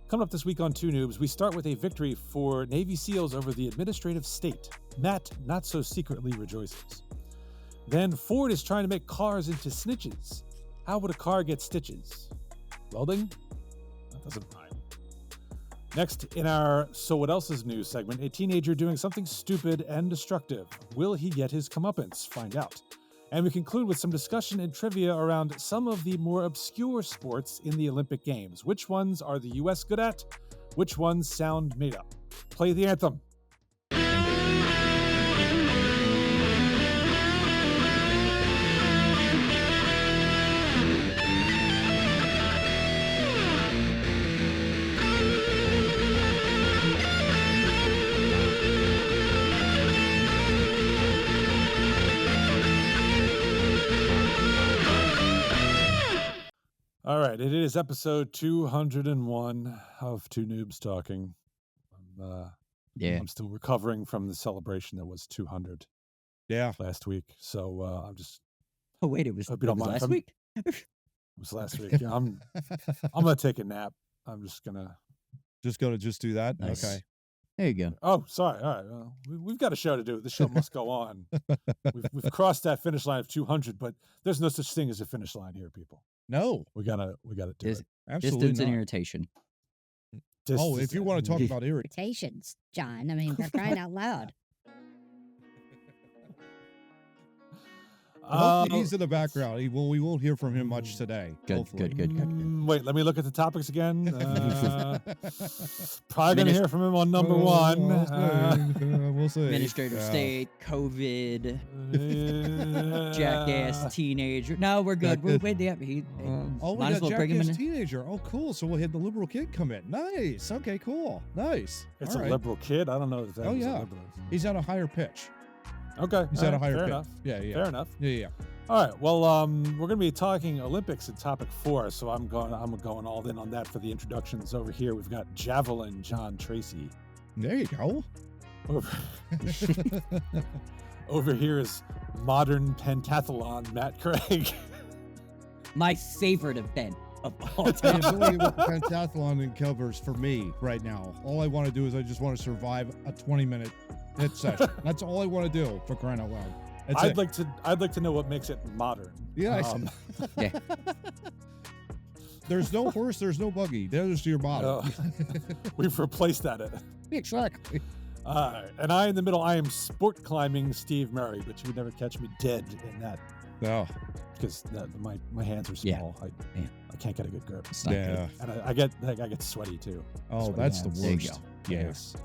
Coming up this week on Two Noobs, we start with a victory for Navy SEALs over the administrative state. Matt not so secretly rejoices. Then Ford is trying to make cars into snitches. How would a car get stitches? Welding? That doesn't rhyme. Next, in our So What Else Is New segment, a teenager doing something stupid and destructive. Will he get his comeuppance? Find out. And we conclude with some discussion and trivia around some of the more obscure sports in the Olympic Games. Which ones are the U.S. good at? Which ones sound made up? Play the anthem. All right, it is episode 201 of Two Noobs Talking. I'm still recovering from the celebration that was 200 last week. So I'm just... Oh, wait, it was last week? It was last week. Yeah, I'm going to take a nap. I'm just going to... Just do that? Nice. Okay. There you go. Oh, sorry. All right. Well, we've got a show to do. The show must go on. We've crossed that finish line of 200, but there's no such thing as a finish line here, people. No. We gotta do it. Absolutely Distance not. and irritation. If you want to talk about Irritations, John. I mean, for crying out loud. He's in the background. We won't hear from him much today. Good. Wait, let me look at the topics again. Probably going to hear from him on number one. We'll see. Administrative state, COVID, jackass, teenager. No, we're good. We're way there. We might as got well bring him in. Jackass teenager. Oh, cool. So we'll have the liberal kid come in. Nice. Okay, cool. Nice. It's All a right. liberal kid. I don't know if that was a liberal. He's at a higher pitch. Okay. He's at a higher fair pitch. enough. Yeah. Fair enough. Yeah. All right. Well, we're going to be talking Olympics in topic 4, so I'm going all in on that for the introductions. Over here, we've got Javelin John Tracy. There you go. Over here is Modern Pentathlon Matt Craig. My favorite event of all time. I'm doing what the pentathlon covers for me right now. All I want to do is I just want to survive a 20-minute hit session. That's all I want to do, for crying out loud. I'd like to know what makes it modern. Yeah. Yeah. There's no horse, there's no buggy. There's your bottom. We've replaced that. Exactly. And I in the middle, I am sport climbing Steve Murray, but you would never catch me dead in that. No. Because my hands are small. I can't get a good grip. It's not good. And I get sweaty too. Oh, Sweaty that's hands. the There you worst. go. Yes.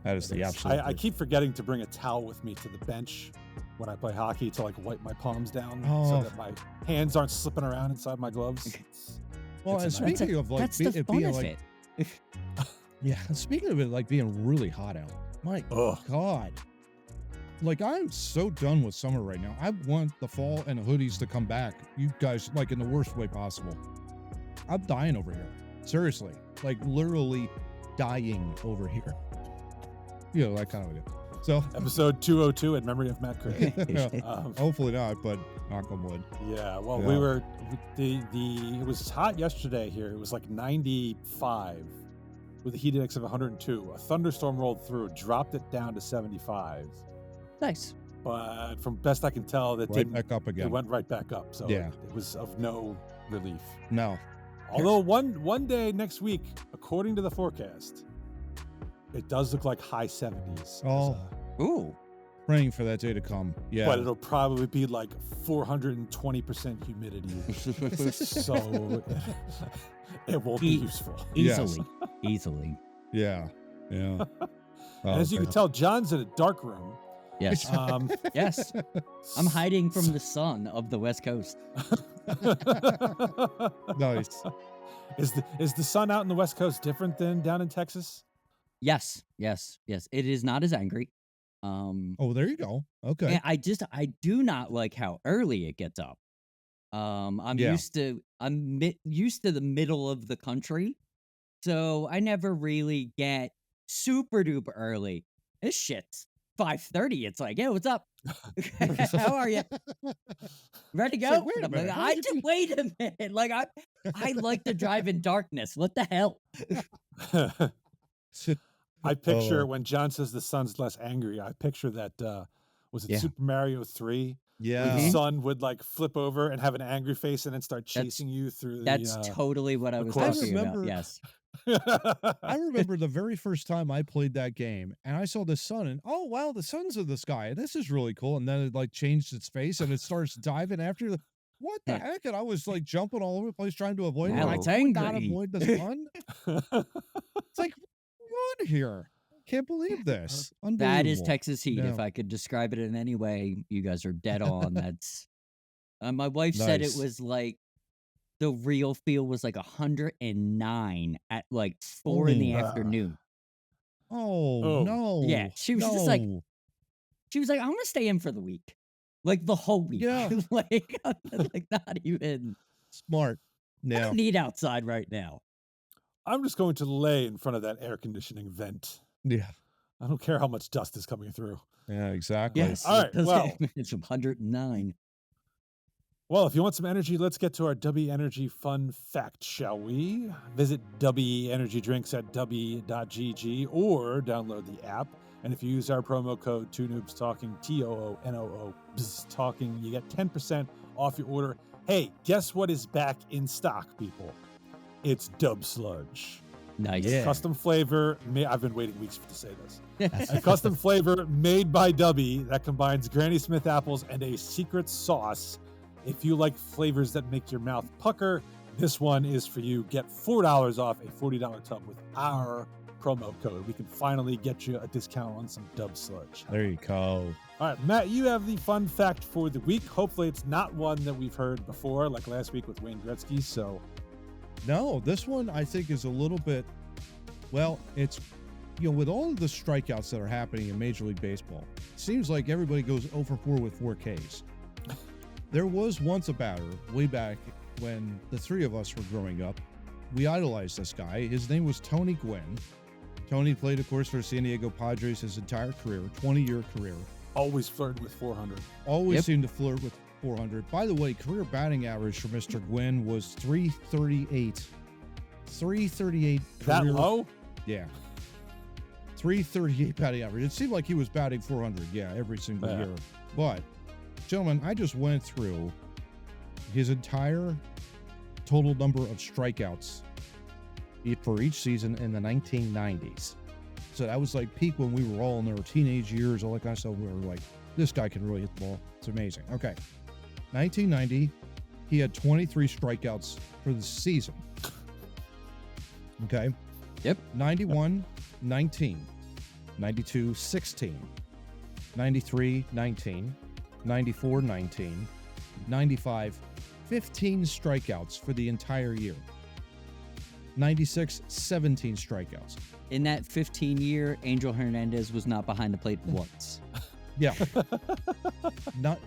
That is the absolute I keep forgetting to bring a towel with me to the bench when I play hockey to wipe my palms down so that my hands aren't slipping around inside my gloves. Well, and speaking of that's the fun of it. Yeah, speaking of it being really hot out. My God. I'm so done with summer right now. I want the fall and the hoodies to come back. You guys, in the worst way possible. I'm dying over here. Seriously. Literally dying over here. That kind of a So episode 202 in memory of Matt Craig. Hopefully not, but knock on wood. Yeah, well, we were it was hot yesterday here. It was 95 with a heat index of 102. A thunderstorm rolled through, dropped it down to 75. Nice. But from best I can tell, Back up again. It went right back up. So it was of no relief. No. Although one day next week, according to the forecast, it does look like high 70s. Oh. Ooh. Praying for that day to come. Yeah. But it'll probably be 420% humidity. So it won't be useful. Easily. Yeah. And as you can tell, John's in a dark room. Yes. Yes. I'm hiding from the sun of the West Coast. Nice. Is the sun out in the West Coast different than down in Texas? Yes. It is not as angry. Oh, there you go. Okay. And I do not like how early it gets up. I'm used to the middle of the country, so I never really get super duper early. This shit's 5:30. It's yeah, what's up? How are you? Ready to It's like, go? wait And a I'm like, minute. How did you wait a minute. Like I like to drive in darkness. What the hell? sit? I picture Oh, when John says the sun's less angry, I picture that was it Yeah. Super Mario 3 where the yeah. Mhm. sun would like flip over and have an angry face and then start That's chasing you through that's the totally what I was course. talking about. remember- Yes. I remember the very first time I played that game and I saw the sun and oh wow, the sun's in the sky. This is really cool. And then it like changed its face and it starts diving after the what the Yeah. heck? And I was like jumping all over the place trying to avoid it. Now And I it's could not angry. avoid the sun. It's like what here? Can't believe this. Unbelievable. That is Texas heat. If Yeah. I could describe it in any way, you guys are dead on. That's my wife said it Nice. was like the real feel was like 109 at like 4 in the Oh. afternoon. Oh, Oh. no. Yeah, she was just like- no. She was like, "I'm gonna stay in for the week, like the whole week." Yeah. like, like not even. Smart. I Yeah. don't need outside right now. I'm just going to lay in front of that air conditioning vent. Yeah. I don't care how much dust is coming through. Yeah, exactly. Yes, All right, it does well. it's 109. Well, if you want some energy, let's get to our Dubby Energy fun fact, shall we? Visit Dubby Energy Drinks at dubby.gg or download the app. And if you use our promo code Too Noobs Talking, TOONOO Talking, you get 10% off your order. Hey, guess what is back in stock, people? It's Dub Sludge. Nice. Yeah. Custom flavor. I've been waiting weeks to say this. A custom flavor made by Dubby that combines Granny Smith apples and a secret sauce. If you like flavors that make your mouth pucker, this one is for you. Get $4 off a $40 tub with our promo code. We can finally get you a discount on some Dub Sludge. There you go. All right, Matt, you have the fun fact for the week. Hopefully it's not one that we've heard before, like last week with Wayne Gretzky. So No, this one I think is a little bit, well, it's, with all of the strikeouts that are happening in Major League Baseball, it seems like everybody goes 0 for 4 with 4 Ks. There was once a batter way back when the three of us were growing up. We idolized this guy. His name was Tony Gwynn. Tony played, of course, for San Diego Padres his entire career, 20-year career. always flirted with 400. Always Yep. seemed to flirt with 400. By the way, career batting average for Mr. Gwynn was 338. 338. That career- low? Yeah. 338 batting average. It seemed like he was batting 400, yeah, every single Yeah. year. But, gentlemen, I just went through his entire total number of strikeouts for each season in the 1990s. So that was like peak when we were all in our teenage years, all that kind of stuff. We were like, this guy can really hit the ball. It's amazing. Okay. 1990, he had 23 strikeouts for the season. Okay. Yep. 91, 19. 92, 16. 93, 19. 94, 19. 95, 15 strikeouts for the entire year. 96, 17 strikeouts. In that 15-year, Angel Hernandez was not behind the plate once. Yeah.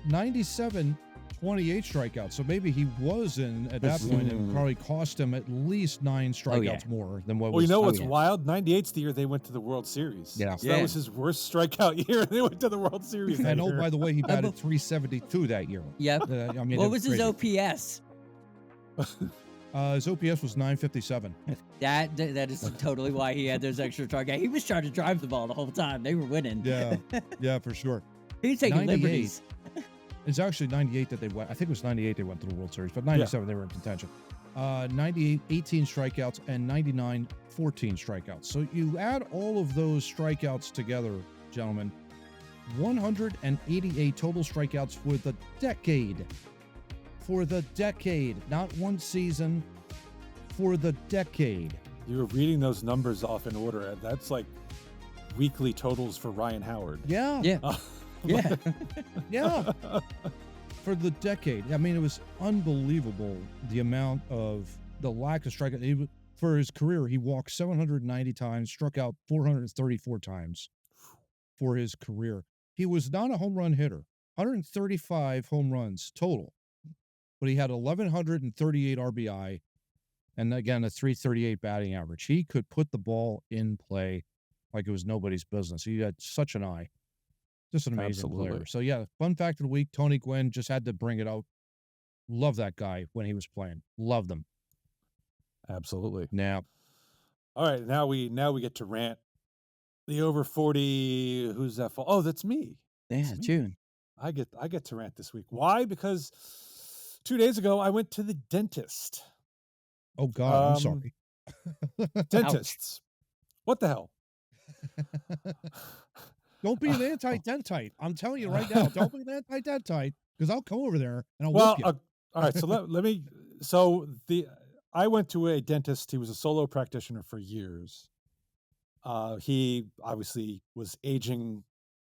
97, 28 strikeouts. So maybe he was in at that point and probably cost him at least 9 strikeouts yeah. more than what Well, was. you know what's yeah. wild? 98's the year they went to the World Series. Yeah. So that Yeah. was his worst strikeout year, and they went to the World Series. that And oh, year. by the way, he batted but- 372 that year. Yep. I mean, What it was his crazy. OPS? His OPS was 957. That is totally why he had those extra targets. He was trying to drive the ball the whole time. They were winning. Yeah. Yeah, for sure. He's taking 98. liberties. It's actually 98 that they went. I think it was 98 they went to the World Series, but 97 they were in contention. 98, 18 strikeouts, and 99, 14 strikeouts. So you add all of those strikeouts together, gentlemen, 188 total strikeouts for the decade. For the decade, not one season, for the decade. You were reading those numbers off in order. That's like weekly totals for Ryan Howard. Yeah. Yeah. Yeah. Yeah. For the decade. I mean, it was unbelievable the amount of the lack of strikeout. For his career, he walked 790 times, struck out 434 times for his career. He was not a home run hitter, 135 home runs total, but he had 1,138 RBI and again, a 338 batting average. He could put the ball in play like it was nobody's business. He had such an eye. Just an amazing Absolutely. player. So yeah, fun fact of the week, Tony Gwynn, just had to bring it out. Love that guy when he was playing. Love them. Absolutely. Now, all right, now we get to rant. The over 40, who's that for? Oh, that's me. Yeah, That's me. June. I get to rant this week. Why? Because 2 days ago I went to the dentist. oh God, I'm sorry. Dentists. What the hell? Don't be an anti-dentite. I'm telling you right now, don't be an anti-dentite, because I'll come over there and I'll Well, whoop you. all right, so let me. So I went to a dentist. He was a solo practitioner for years. He obviously was aging,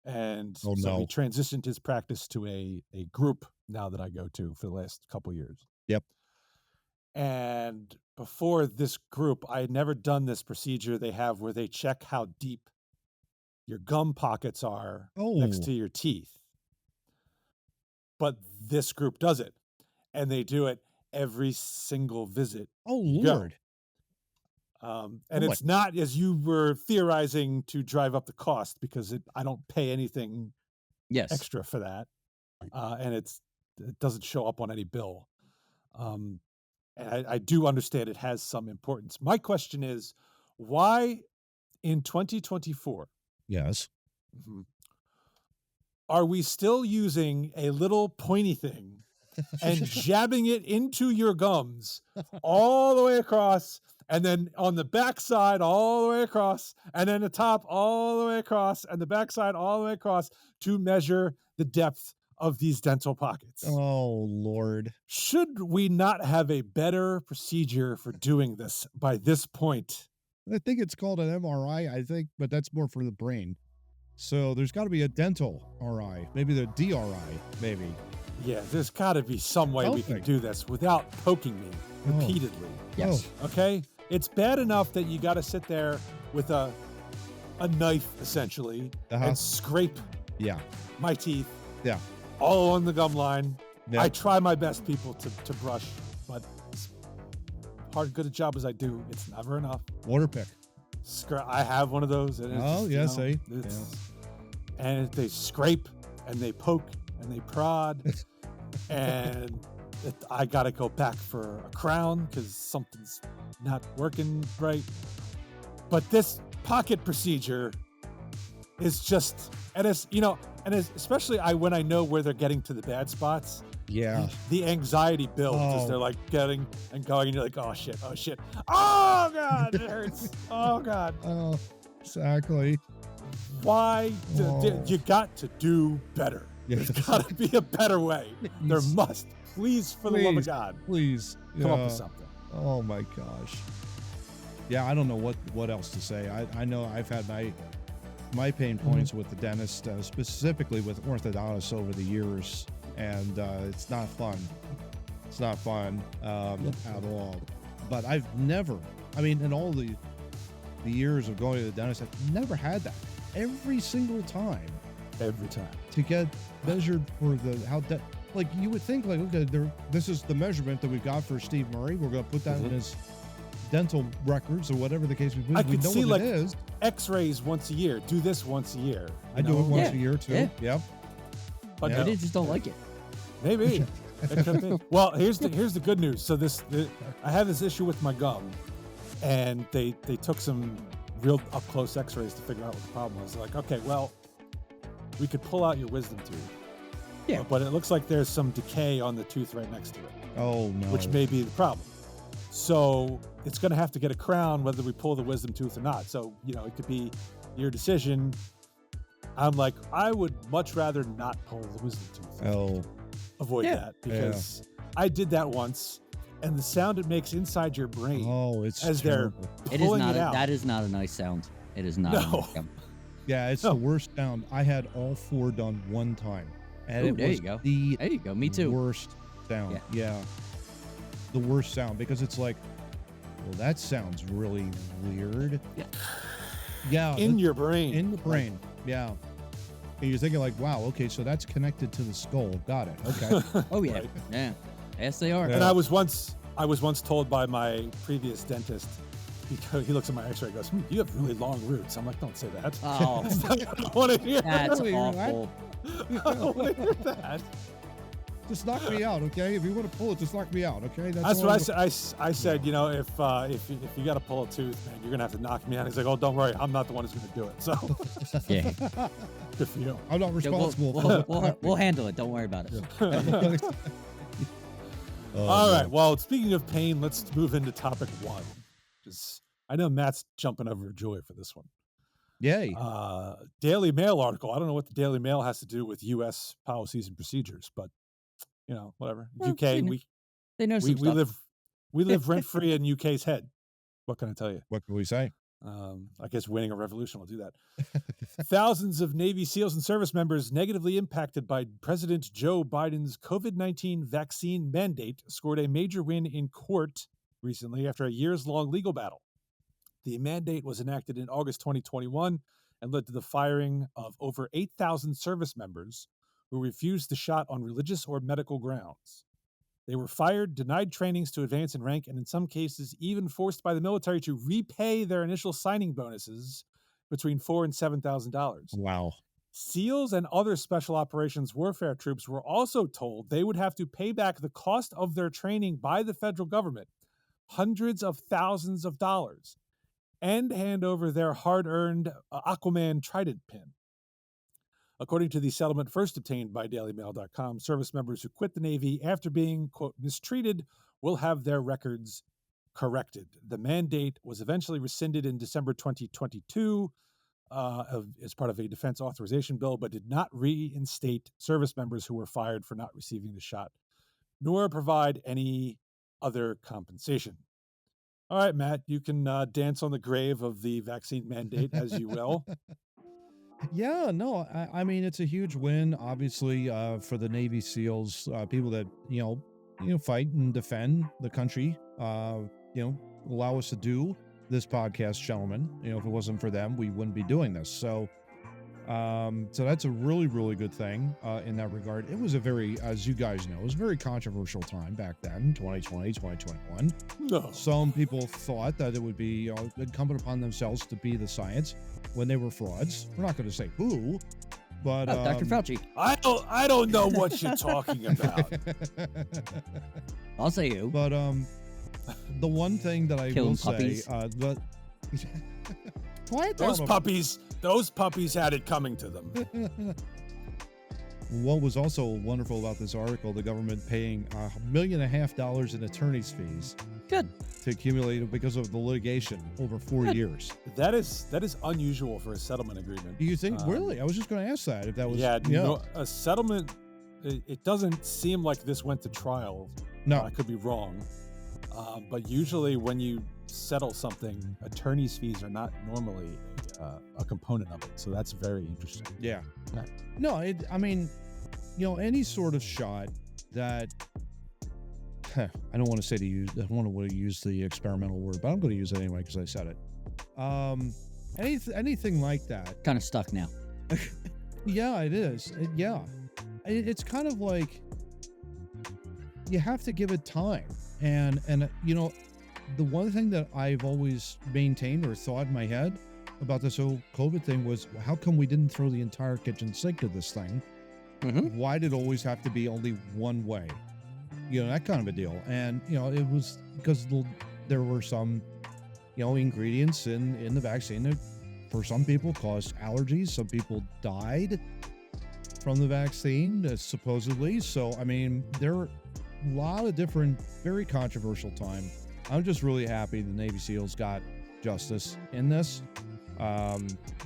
and Oh, so he no. transitioned his practice to a group now that I go to for the last couple years. Yep. And before this group, I had never done this procedure they have where they check how deep your gum pockets are next Oh. to your teeth. But this group does it, and they do it every single visit. Oh, you go. Lord. And Oh, my- it's not, as you were theorizing, to drive up the cost, because I don't pay anything Yes. extra for that, and it doesn't show up on any bill. And I do understand it has some importance. My question is, why in 2024 Yes. are we still using a little pointy thing and jabbing it into your gums all the way across, and then on the backside all the way across, and then the top all the way across, and the backside all the way across, to measure the depth of these dental pockets? Oh, Lord. Should we not have a better procedure for doing this by this point? I think it's called an MRI, I think, but that's more for the brain. So there's got to be a dental RI, maybe the DRI, maybe. Yeah, there's got to be some way we can Something. do this without poking me repeatedly. Yes. Okay? It's bad enough that you got to sit there with a knife, essentially, and scrape Yeah. my teeth Yeah. all on the gum line. Yeah. I try my best, people, to brush, but as hard good a job as I do, it's never enough. Water pick. I have one of those. And it's Oh, just, yeah, you see? know, and they scrape and they poke and they prod, and I got to go back for a crown because something's not working right. But this pocket procedure is just, and it's, and it's, especially when I know where they're getting to the bad spots. Yeah. The anxiety builds as they're like getting and going, and you're like, oh shit, oh God, it hurts, oh God. Oh, exactly. Why? You got to do better. Yes. There's got to be a better way. There must. Please, for the love of God, Please. come up with something. Oh my gosh. Yeah, I don't know what else to say. I know I've had my pain points with the dentist, specifically with orthodontists over the years, and it's not fun. It's not fun at all. But I've never, in all the years of going to the dentist, I've never had that. Every single time. Every time. To get measured for like you would think, like, okay, this is the measurement that we've got for Steve Murray. We're going to put that in his dental records or whatever the case may be. I We could know see what like it is. X-rays once a year. Do this once a year. I do it once Yeah. a year too. Yeah. Yep. But Yeah. no, They just don't like it. maybe. It could be. Well, here's the good news. So I have this issue with my gum, and they took some real up close X-rays to figure out what the problem was. They're like, okay, well, we could pull out your wisdom tooth. Yeah. But it looks like there's some decay on the tooth right next to it, Oh no. which may be the problem. So it's going to have to get a crown whether we pull the wisdom tooth or not. So, it could be your decision. I'm like, I would much rather not pull the wisdom tooth. Oh. Avoid that, because I did that once, and the sound it makes inside your brain Oh, it's as they're terrible. It is pulling not. it out. That is not a nice sound. It is not. No. Yeah, it's the worst sound. I had all 4 done one time, and Ooh, it there was you go. the There you go. Me too. worst sound. Yeah. The worst sound, because it's like, well, that sounds really weird. Yeah. Yeah. in your brain. In the brain. Yeah. And you're thinking like, wow, okay, so that's connected to the skull. Got it. Okay. Oh yeah. Right. Yeah. Yes, they are. And I was once told by my previous dentist he looks at my X-ray and goes, "You have really long roots." I'm like, "Don't say that." Oh, I don't want to hear that's Really, you're awful. I don't want to hear that. Just knock me out, okay? If you want to pull it, just knock me out, okay? That's what I said. I said, you know, if you got to pull a tooth, man, you're gonna have to knock me out. He's like, "Oh, don't worry, I'm not the one who's gonna do it." So Yeah. good for you. I'm not Yeah, responsible. we'll handle it. Don't worry about it. Oh, All right. man. Well, speaking of pain, let's move into topic 1. Because I know Matt's jumping over joy for this one. Yay. Daily Mail article. I don't know what the Daily Mail has to do with U.S. policies and procedures, but you know, whatever. Well, UK, they know some we stuff. live rent free in UK's head. What can I tell you? What can we say? I guess winning a revolution will do that. Thousands of Navy SEALs and service members negatively impacted by President Joe Biden's COVID-19 vaccine mandate scored a major win in court recently after a years-long legal battle. The mandate was enacted in August 2021 and led to the firing of over 8,000 service members who refused the shot on religious or medical grounds. They were fired, denied trainings to advance in rank, and in some cases even forced by the military to repay their initial signing bonuses between $4,000 and $7,000. Wow. SEALs and other special operations warfare troops were also told they would have to pay back the cost of their training by the federal government, hundreds of thousands of dollars, and hand over their hard-earned Aquaman Trident pin. According to the settlement first obtained by DailyMail.com, service members who quit the Navy after being, quote, mistreated will have their records corrected. The mandate was eventually rescinded in December 2022 as part of a defense authorization bill, but did not reinstate service members who were fired for not receiving the shot, nor provide any other compensation. All right, Matt, you can dance on the grave of the vaccine mandate as you will. Yeah, no, I mean, it's a huge win, obviously, for the Navy SEALs, people that, fight and defend the country, allow us to do this podcast, gentlemen. If it wasn't for them, we wouldn't be doing this. So that's a really, really good thing in that regard. It was a very, as you guys know, it was a very controversial time back then, 2020, 2021. No. Some people thought that it would be incumbent upon themselves to be the science when they were frauds. We're not going to say who, but Dr. Fauci. I don't know what you're talking about. I'll say you. But the one thing that I will puppies. say, but quiet down. Those puppies had it coming to them. What was also wonderful about this article, the government paying $1.5 million in attorney's fees. Good. To accumulate because of the litigation over 4 years. That is unusual for a settlement agreement. Do you think, really? I was just going to ask that if that was. Yeah. No, a settlement, it doesn't seem like this went to trial. No. I could be wrong. But usually when you settle something, attorney's fees are not normally a component of it. So that's very interesting. Yeah. No, any sort of shot that, I don't want to say to use, I don't want to use the experimental word, but I'm going to use it anyway because I said it. Anything like that. Kind of stuck now. Yeah, it is. It's kind of like you have to give it time. And the one thing that I've always maintained or thought in my head about this whole COVID thing was, how come we didn't throw the entire kitchen sink at this thing? Mm-hmm. Why did it always have to be only one way? That kind of a deal. And, it was because there were some, ingredients in the vaccine that for some people caused allergies. Some people died from the vaccine, supposedly. So, there are a lot of different, very controversial time. I'm just really happy the Navy SEALs got justice in this.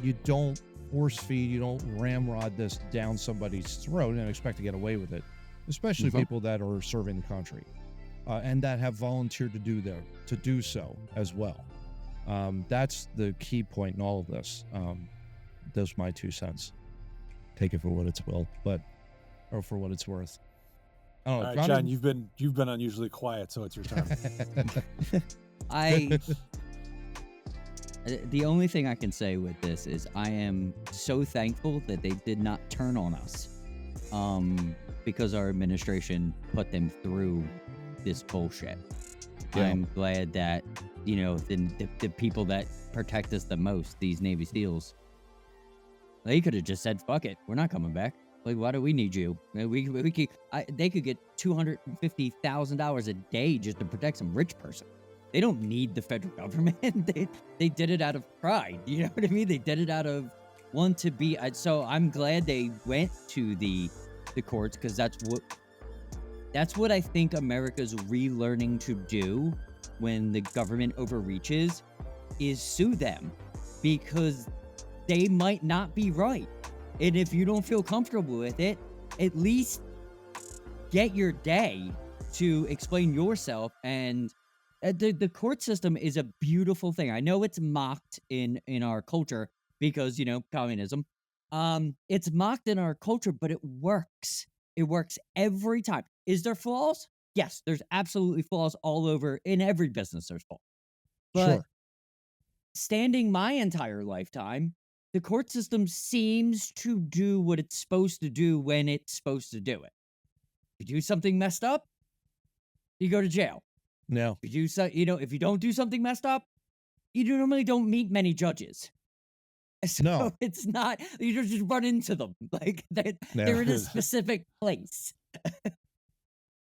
You don't force feed, you don't ramrod this down somebody's throat and expect to get away with it, especially people that are serving the country and that have volunteered to do so as well. That's the key point in all of this. Those are my 2 cents. Take it for what it's or for what it's worth. All right, John, you've been unusually quiet, so it's your turn. The only thing I can say with this is I am so thankful that they did not turn on us, because our administration put them through this bullshit. Yeah. I'm glad that the people that protect us the most, these Navy SEALs. They could have just said, "Fuck it, we're not coming back. Like, why do we need you? They could get $250,000 a day just to protect some rich person. They don't need the federal government. they did it out of pride. You know what I mean? They did it out of want to be. So I'm glad they went to the courts, because that's what I think America's relearning to do when the government overreaches, is sue them, because they might not be right. And if you don't feel comfortable with it, at least get your day to explain yourself. And the court system is a beautiful thing. I know it's mocked in our culture because, communism. It's mocked in our culture, but it works. It works every time. Is there flaws? Yes, there's absolutely flaws all over. In every business, there's flaws. But standing my entire lifetime, the court system seems to do what it's supposed to do when it's supposed to do it. If you do something messed up, you go to jail. No. If you don't do something messed up, you normally don't meet many judges. So it's not, you just run into them. Like, they're in a specific place.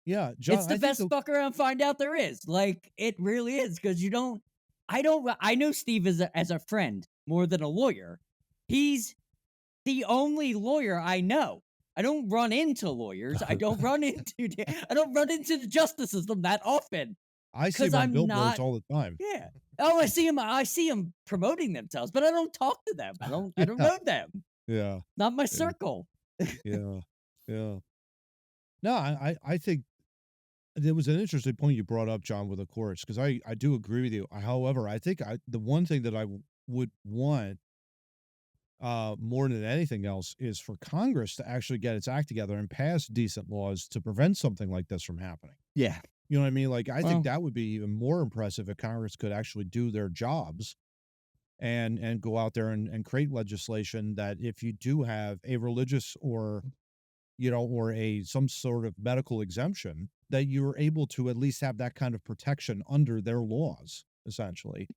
Yeah, John, it's the best fuck around find out there is. Like, it really is, because I know Steve as a friend more than a lawyer. He's the only lawyer I know. I don't run into lawyers. I don't run into the justice system that often. I see them on billboards all the time. Yeah. Oh, I see them promoting themselves, but I don't talk to them. I don't know them. Yeah. Not my circle. Yeah. Yeah. No, I think there was an interesting point you brought up, John, with the courts, because I do agree with you. However, I think the one thing that I would want more than anything else is for Congress to actually get its act together and pass decent laws to prevent something like this from happening. Yeah. You know what I mean? Like, I think that would be even more impressive if Congress could actually do their jobs and go out there and create legislation that if you do have a religious or some sort of medical exemption, that you're able to at least have that kind of protection under their laws, essentially.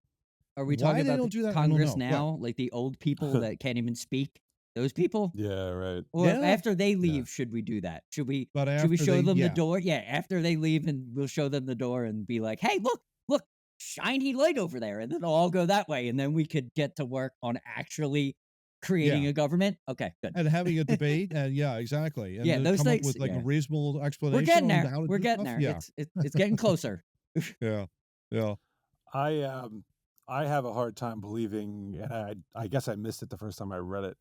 Are we talking about the Congress now? Like the old people that can't even speak? Those people? Yeah, right. Or after they leave, should we do that? Should we show them the door? Yeah, after they leave, and we'll show them the door and be like, hey, look, shiny light over there. And then it'll all go that way. And then we could get to work on actually creating a government. Okay, good. And having a debate. And exactly. And those come things. Up with a reasonable explanation. We're getting there. We're getting there. Yeah. It's getting closer. Yeah. I have a hard time believing, and I guess I missed it the first time I read it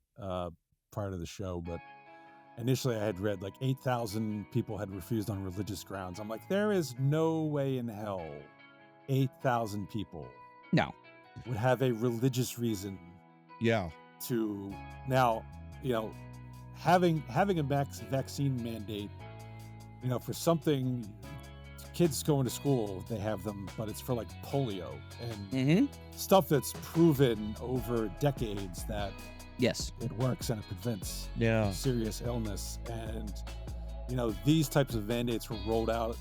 prior to the show, but initially I had read like 8,000 people had refused on religious grounds. I'm like, there is no way in hell 8,000 people would have a religious reason to now, having a vaccine mandate, for something. Kids going to school, they have them, but it's for like polio and stuff that's proven over decades that it works and it prevents serious illness. And these types of mandates were rolled out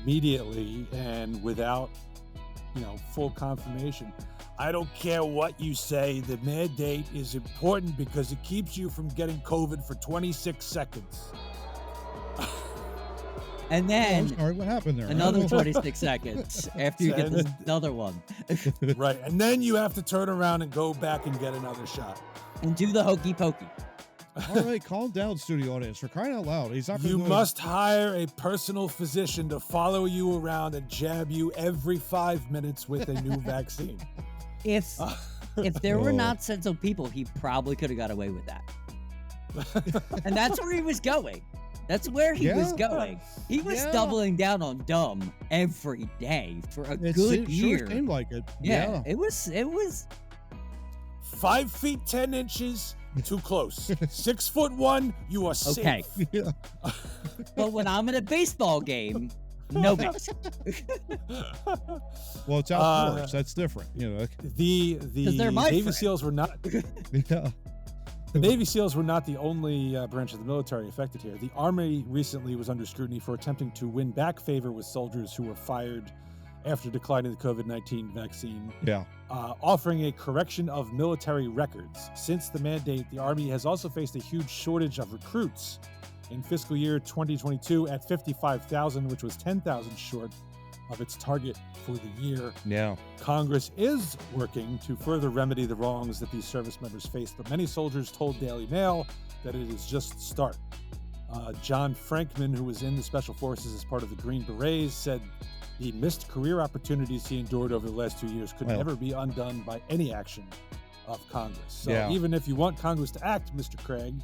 immediately and without full confirmation. I don't care what you say, the mandate is important because it keeps you from getting COVID for 26 seconds. And then what happened there? Another 26 seconds after you get another one. Right. And then you have to turn around and go back and get another shot. And do the hokey pokey. All right, calm down, studio audience. For crying out loud. He's not You must hire a personal physician to follow you around and jab you every 5 minutes with a new vaccine. If there were not sensible people, he probably could have got away with that. And that's where he was going. That's where he was going. He was doubling down on dumb every day for a good year. Sure seemed like it. Yeah. It was 5 feet 10 inches too close. 6'1", you are safe. Okay. Yeah. But when I'm at a baseball game, no base. Well, it's outdoors. That's different. The Navy SEALs were not. The Navy SEALs were not the only branch of the military affected here. The Army recently was under scrutiny for attempting to win back favor with soldiers who were fired after declining the COVID-19 vaccine, Yeah. offering a correction of military records. Since the mandate, the Army has also faced a huge shortage of recruits. In fiscal year 2022 at 55,000, which was 10,000 short of its target for the year. Yeah. Congress is working to further remedy the wrongs that these service members face, but many soldiers told Daily Mail that it is just the start. John Frankman, who was in the Special Forces as part of the Green Berets, said the missed career opportunities he endured over the last 2 years could never be undone by any action of Congress. So even if you want Congress to act, Mr. Craig,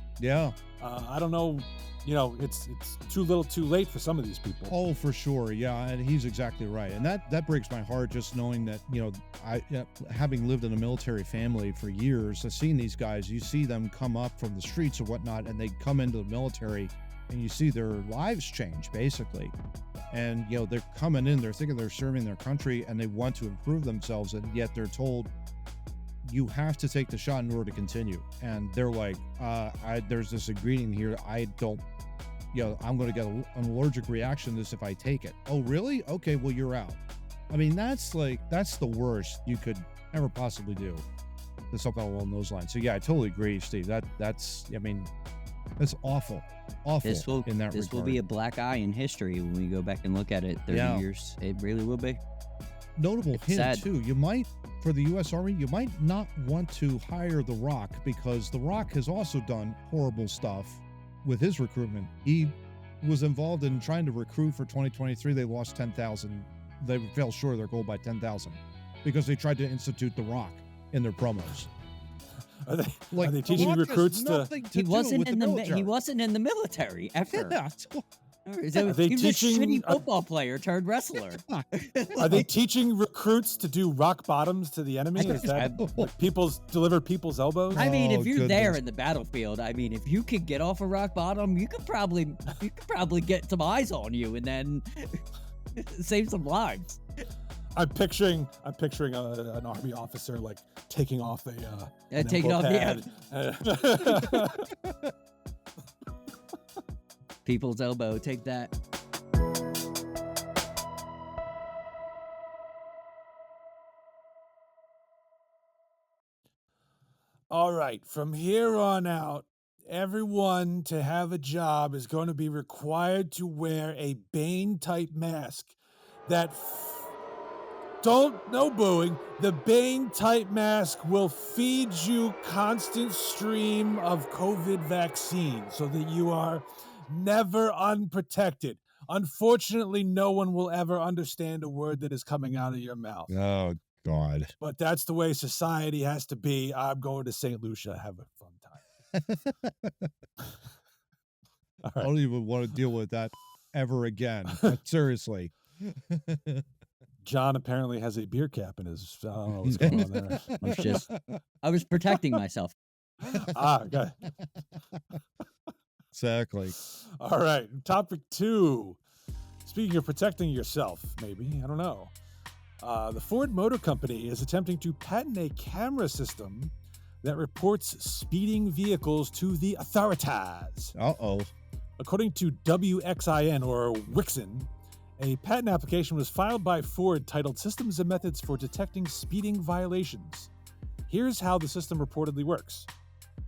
I don't know, it's too little too late for some of these people. Oh, for sure. Yeah, and he's exactly right. And that breaks my heart, just knowing that, I having lived in a military family for years, I've seen these guys, you see them come up from the streets or whatnot, and they come into the military and you see their lives change, basically. And, they're coming in, they're thinking they're serving their country and they want to improve themselves, and yet they're told, you have to take the shot in order to continue. And they're like, there's this ingredient here. I don't, I'm going to get an allergic reaction to this if I take it. Oh, really? Okay, well, you're out. I mean, that's the worst you could ever possibly do. There's something along those lines. So yeah, I totally agree, Steve. That's awful. Awful in that regard. This will be a black eye in history when we go back and look at it 30 years. It really will be. Notable hint, too. You might, for the U.S. Army, you might not want to hire The Rock, because The Rock has also done horrible stuff with his recruitment. He was involved in trying to recruit for 2023. They lost 10,000. They fell short of their goal by 10,000 because they tried to institute The Rock in their promos. Are they teaching recruits to? He wasn't in the military ever. Yeah. So are they teaching a shitty football player turned wrestler? Are they teaching recruits to do rock bottoms to the enemy? Is that deliver people's elbows? I mean, if you're there in the battlefield, I mean, if you could get off a rock bottom, you could probably get some eyes on you and then save some lives. I'm picturing an army officer like taking off taking off the people's elbow. Take that. All right, from here on out, everyone to have a job is going to be required to wear a Bane-type mask that no booing. The Bane-type mask will feed you constant stream of COVID vaccine so that you are never unprotected. Unfortunately, no one will ever understand a word that is coming out of your mouth. Oh, God. But that's the way society has to be. I'm going to St. Lucia. Have a fun time. I don't even want to deal with that ever again. Seriously. John apparently has a beer cap in his. I don't know what's going on there. I was protecting myself. Okay. Exactly. All right. Topic 2. Speaking of protecting yourself, maybe. I don't know. The Ford Motor Company is attempting to patent a camera system that reports speeding vehicles to the authorities. Uh-oh. According to WXIN or Wixon, a patent application was filed by Ford titled Systems and Methods for Detecting Speeding Violations. Here's how the system reportedly works.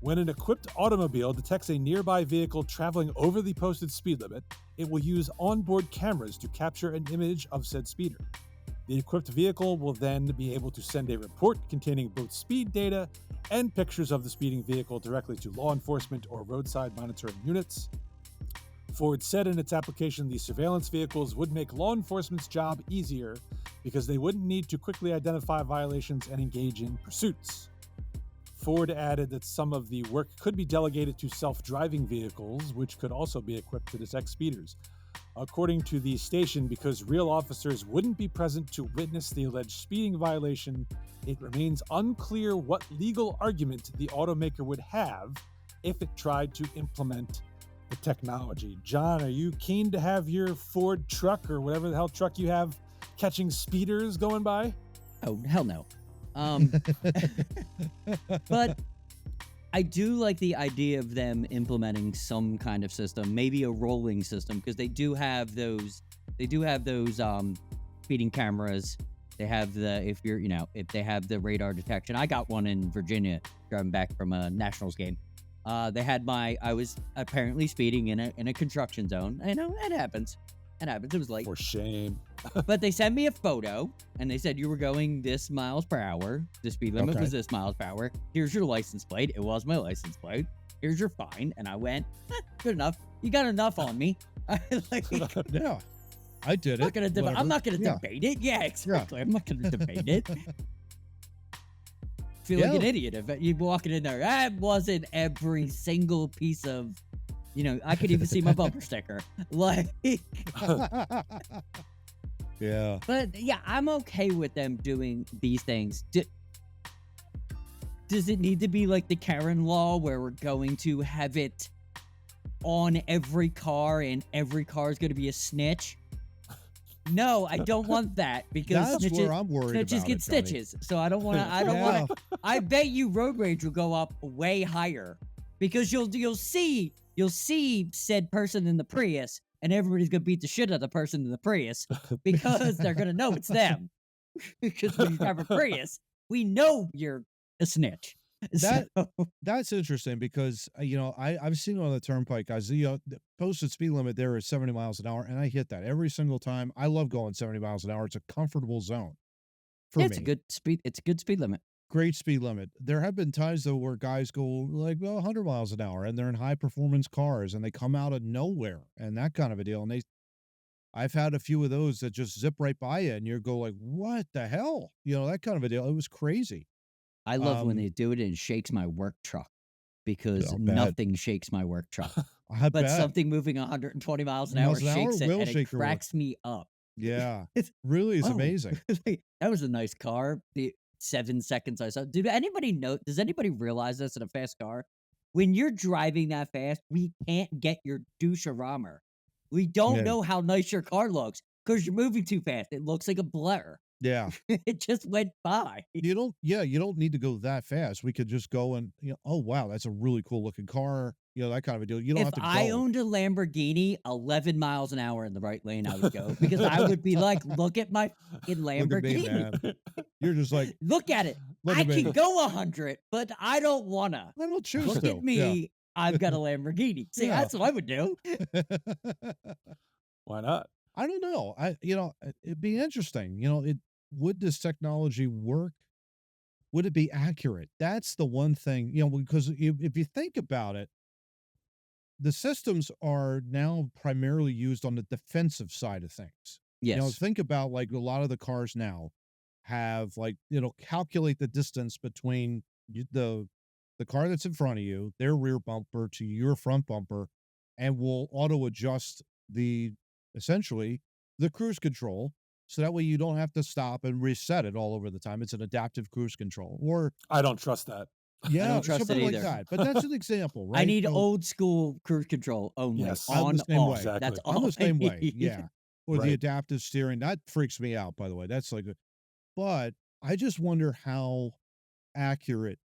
When an equipped automobile detects a nearby vehicle traveling over the posted speed limit, it will use onboard cameras to capture an image of said speeder. The equipped vehicle will then be able to send a report containing both speed data and pictures of the speeding vehicle directly to law enforcement or roadside monitoring units. Ford said in its application the surveillance vehicles would make law enforcement's job easier because they wouldn't need to quickly identify violations and engage in pursuits. Ford added that some of the work could be delegated to self-driving vehicles, which could also be equipped to detect speeders. According to the station, because real officers wouldn't be present to witness the alleged speeding violation, it remains unclear what legal argument the automaker would have if it tried to implement the technology. John, are you keen to have your Ford truck or whatever the hell truck you have catching speeders going by? Oh, hell no. But I do like the idea of them implementing some kind of system, maybe a rolling system, because they do have those speeding cameras. They have if they have the radar detection. I got one in Virginia driving back from a Nationals game. They had I was apparently speeding in a construction zone. I know it happens. It was late. For shame. But they sent me a photo and they said you were going this miles per hour. The speed limit was this miles per hour. Here's your license plate. It was my license plate. Here's your fine. And I went, good enough. You got enough on me. Yeah, I did it. I'm not going to debate it. Yeah, exactly. I'm not going to debate it. Feel like an idiot if you walking in there. That wasn't every single piece of, I could even see my bumper sticker. Like, yeah. But yeah, I'm okay with them doing these things. Does it need to be like the Karen law where we're going to have it on every car and every car is going to be a snitch? No, I don't want that because that's where I'm worried snitches about get it, stitches. So I don't want to. I don't want to. I bet you road rage will go up way higher because you'll see said person in the Prius and everybody's gonna beat the shit out of the person in the Prius because they're gonna know it's them. Because when you drive a Prius, we know you're a snitch. That's interesting because I've seen it on the turnpike, guys. The posted speed limit there is 70 miles an hour, and I hit that every single time. I love going 70 miles an hour. It's a comfortable zone for me. It's a good speed. It's a good speed limit. Great speed limit. There have been times though where guys go like 100 miles an hour, and they're in high performance cars, and they come out of nowhere, and that kind of a deal. And I've had a few of those that just zip right by you, and you go like, "What the hell?" That kind of a deal. It was crazy. I love when they do it and it shakes my work truck because nothing shakes my work truck. But something moving 120 miles an hour shakes it and it cracks me up. Yeah, really is amazing. That was a nice car. The 7 seconds I saw. Does anybody realize this in a fast car? When you're driving that fast, we can't get your douche-a-rama. We don't know how nice your car looks because you're moving too fast. It looks like a blur. Yeah. It just went by. You don't need to go that fast. We could just go and, oh, wow, that's a really cool looking car. That kind of a deal. You don't have to go. If I owned a Lamborghini, 11 miles an hour in the right lane, I would go because I would be like, look at my fucking Lamborghini. Look at me, man. You're just like, look at it. I can go 100, but I don't want to. I don't choose Look at me. Yeah. I've got a Lamborghini. See, that's what I would do. Why not? I don't know. It'd be interesting. Would this technology work? Would it be accurate? That's the one thing, because if you think about it, the systems are now primarily used on the defensive side of things. Yes. Think about like a lot of the cars now have calculate the distance between the car that's in front of you, their rear bumper to your front bumper, and will auto adjust essentially the cruise control. So that way you don't have to stop and reset it all over the time. It's an adaptive cruise control. Or I don't trust that. Yeah, I don't trust it something either. like that. But that's an example, right? I need old school cruise control only. Yes. I'm On the same off. way. Exactly. That's I'm all the same I way. need. Yeah. Or the adaptive steering. That freaks me out, by the way. That's but I just wonder how accurate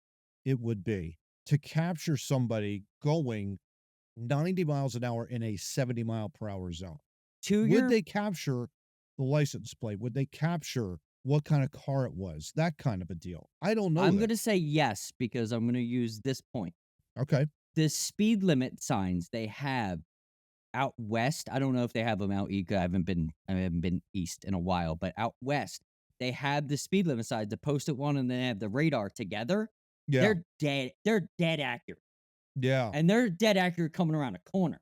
it would be to capture somebody going 90 miles an hour in a 70 mile per hour zone. Would they capture the license plate? Would they capture what kind of car it was? That kind of a deal. I don't know. I'm going to say yes because I'm going to use this point. Okay. The speed limit signs they have out west. I don't know if they have them out east. I haven't been east in a while, but out west they have the speed limit signs, the posted one, and then they have the radar together. Yeah. They're dead. They're dead accurate. Yeah. And they're dead accurate coming around a corner.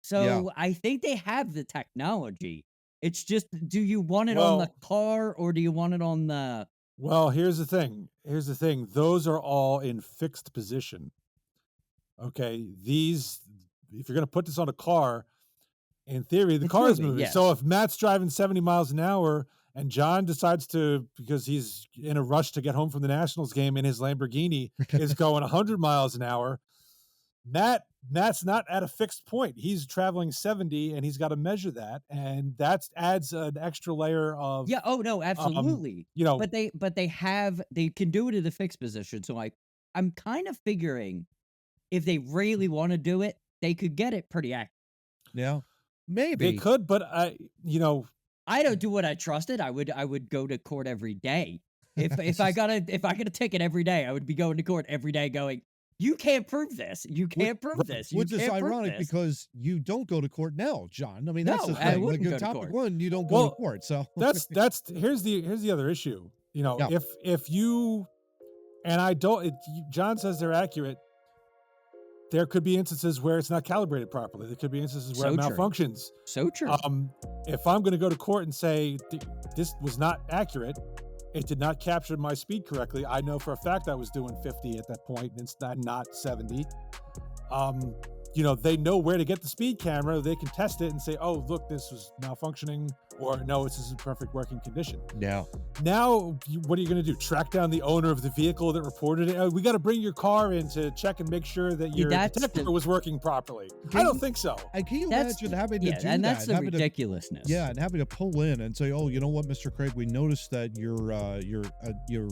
So I think they have the technology. It's just, do you want it on the car or do you want it on the... Well, here's the thing. Those are all in fixed position. Okay. If you're going to put this on a car, in theory, the car is moving. Yes. So if Matt's driving 70 miles an hour and John decides to, because he's in a rush to get home from the Nationals game in his Lamborghini, is going 100 miles an hour, Matt's not at a fixed point. He's traveling 70 and he's got to measure that. And that adds an extra layer of... Yeah. Oh, no, absolutely. But they can do it in a fixed position. So I'm kind of figuring if they really want to do it, they could get it pretty accurate. Yeah. Maybe. They could, but I don't do what I trusted. I would go to court every day. If I got a ticket every day, I would be going to court every day going, you can't prove this. You can't prove this. You Which is can't prove ironic this. because you don't go to court now, John. I mean, that's No, the I thing. wouldn't Like, go to topic court. one, you don't go to court. So that's here's the other issue. You know, Yeah. if you and I don't, John says they're accurate. There could be instances where it's not calibrated properly. There could be instances where it So true. malfunctions. So true. If I'm going to go to court and say this was not accurate, it did not capture my speed correctly. I know for a fact I was doing 50 at that point, and it's not 70. You know, they know where to get the speed camera. They can test it and say, oh, look, this was malfunctioning, or no, this is in perfect working condition. yeah. Now, what are you going to do? Track down the owner of the vehicle that reported it? Oh, we got to bring your car in to check and make sure that your detector was working properly. I don't think so. And can you That's imagine having to do and that? that's the having to- ridiculousness. Yeah, and having to pull in and say, "Oh, you know what, Mr. Craig, we noticed that your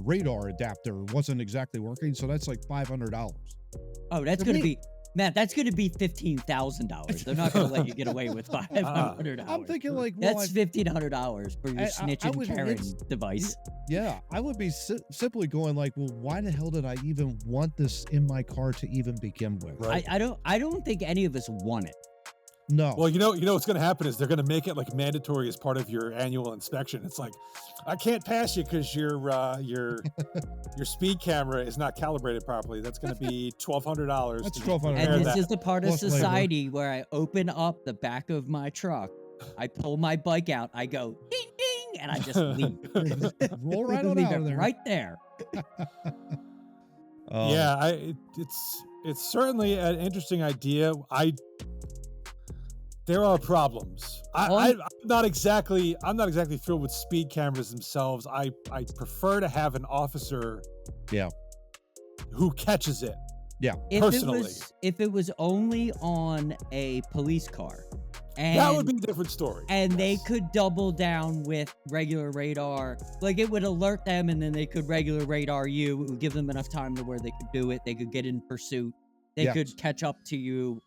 radar adapter wasn't exactly working, so that's like $500." Oh, that's To gonna me- be Matt. That's gonna be $15,000. They're not gonna let you get away with $500. I'm thinking like, well, That's $1,500 for your I snitching would- Karen it's- device. yeah, I would be simply going like, "Well, why the hell did I even want this in my car to even begin with?" Right. I don't think any of us want it. No. Well, you know what's going to happen is they're going to make it like mandatory as part of your annual inspection. It's like, I can't pass you because your speed camera is not calibrated properly. That's going to be $1,200. That's to $1,200. repair And this that. is the part of Plus labor. society where I open up the back of my truck, I pull my bike out, I go ding ding, and I just leave. Roll right on Leave out it of there. right there. Yeah, it's certainly an interesting idea. There are problems. I'm not exactly thrilled with speed cameras themselves. I prefer to have an officer, Yeah. who catches it. Personally. If it was only on a police car, and That would be a different story. and they Yes. could double down with regular radar. Like it would alert them and then they could regular radar you. It would give them enough time to where they could do it. They could get in pursuit. They Yes. could catch up to you.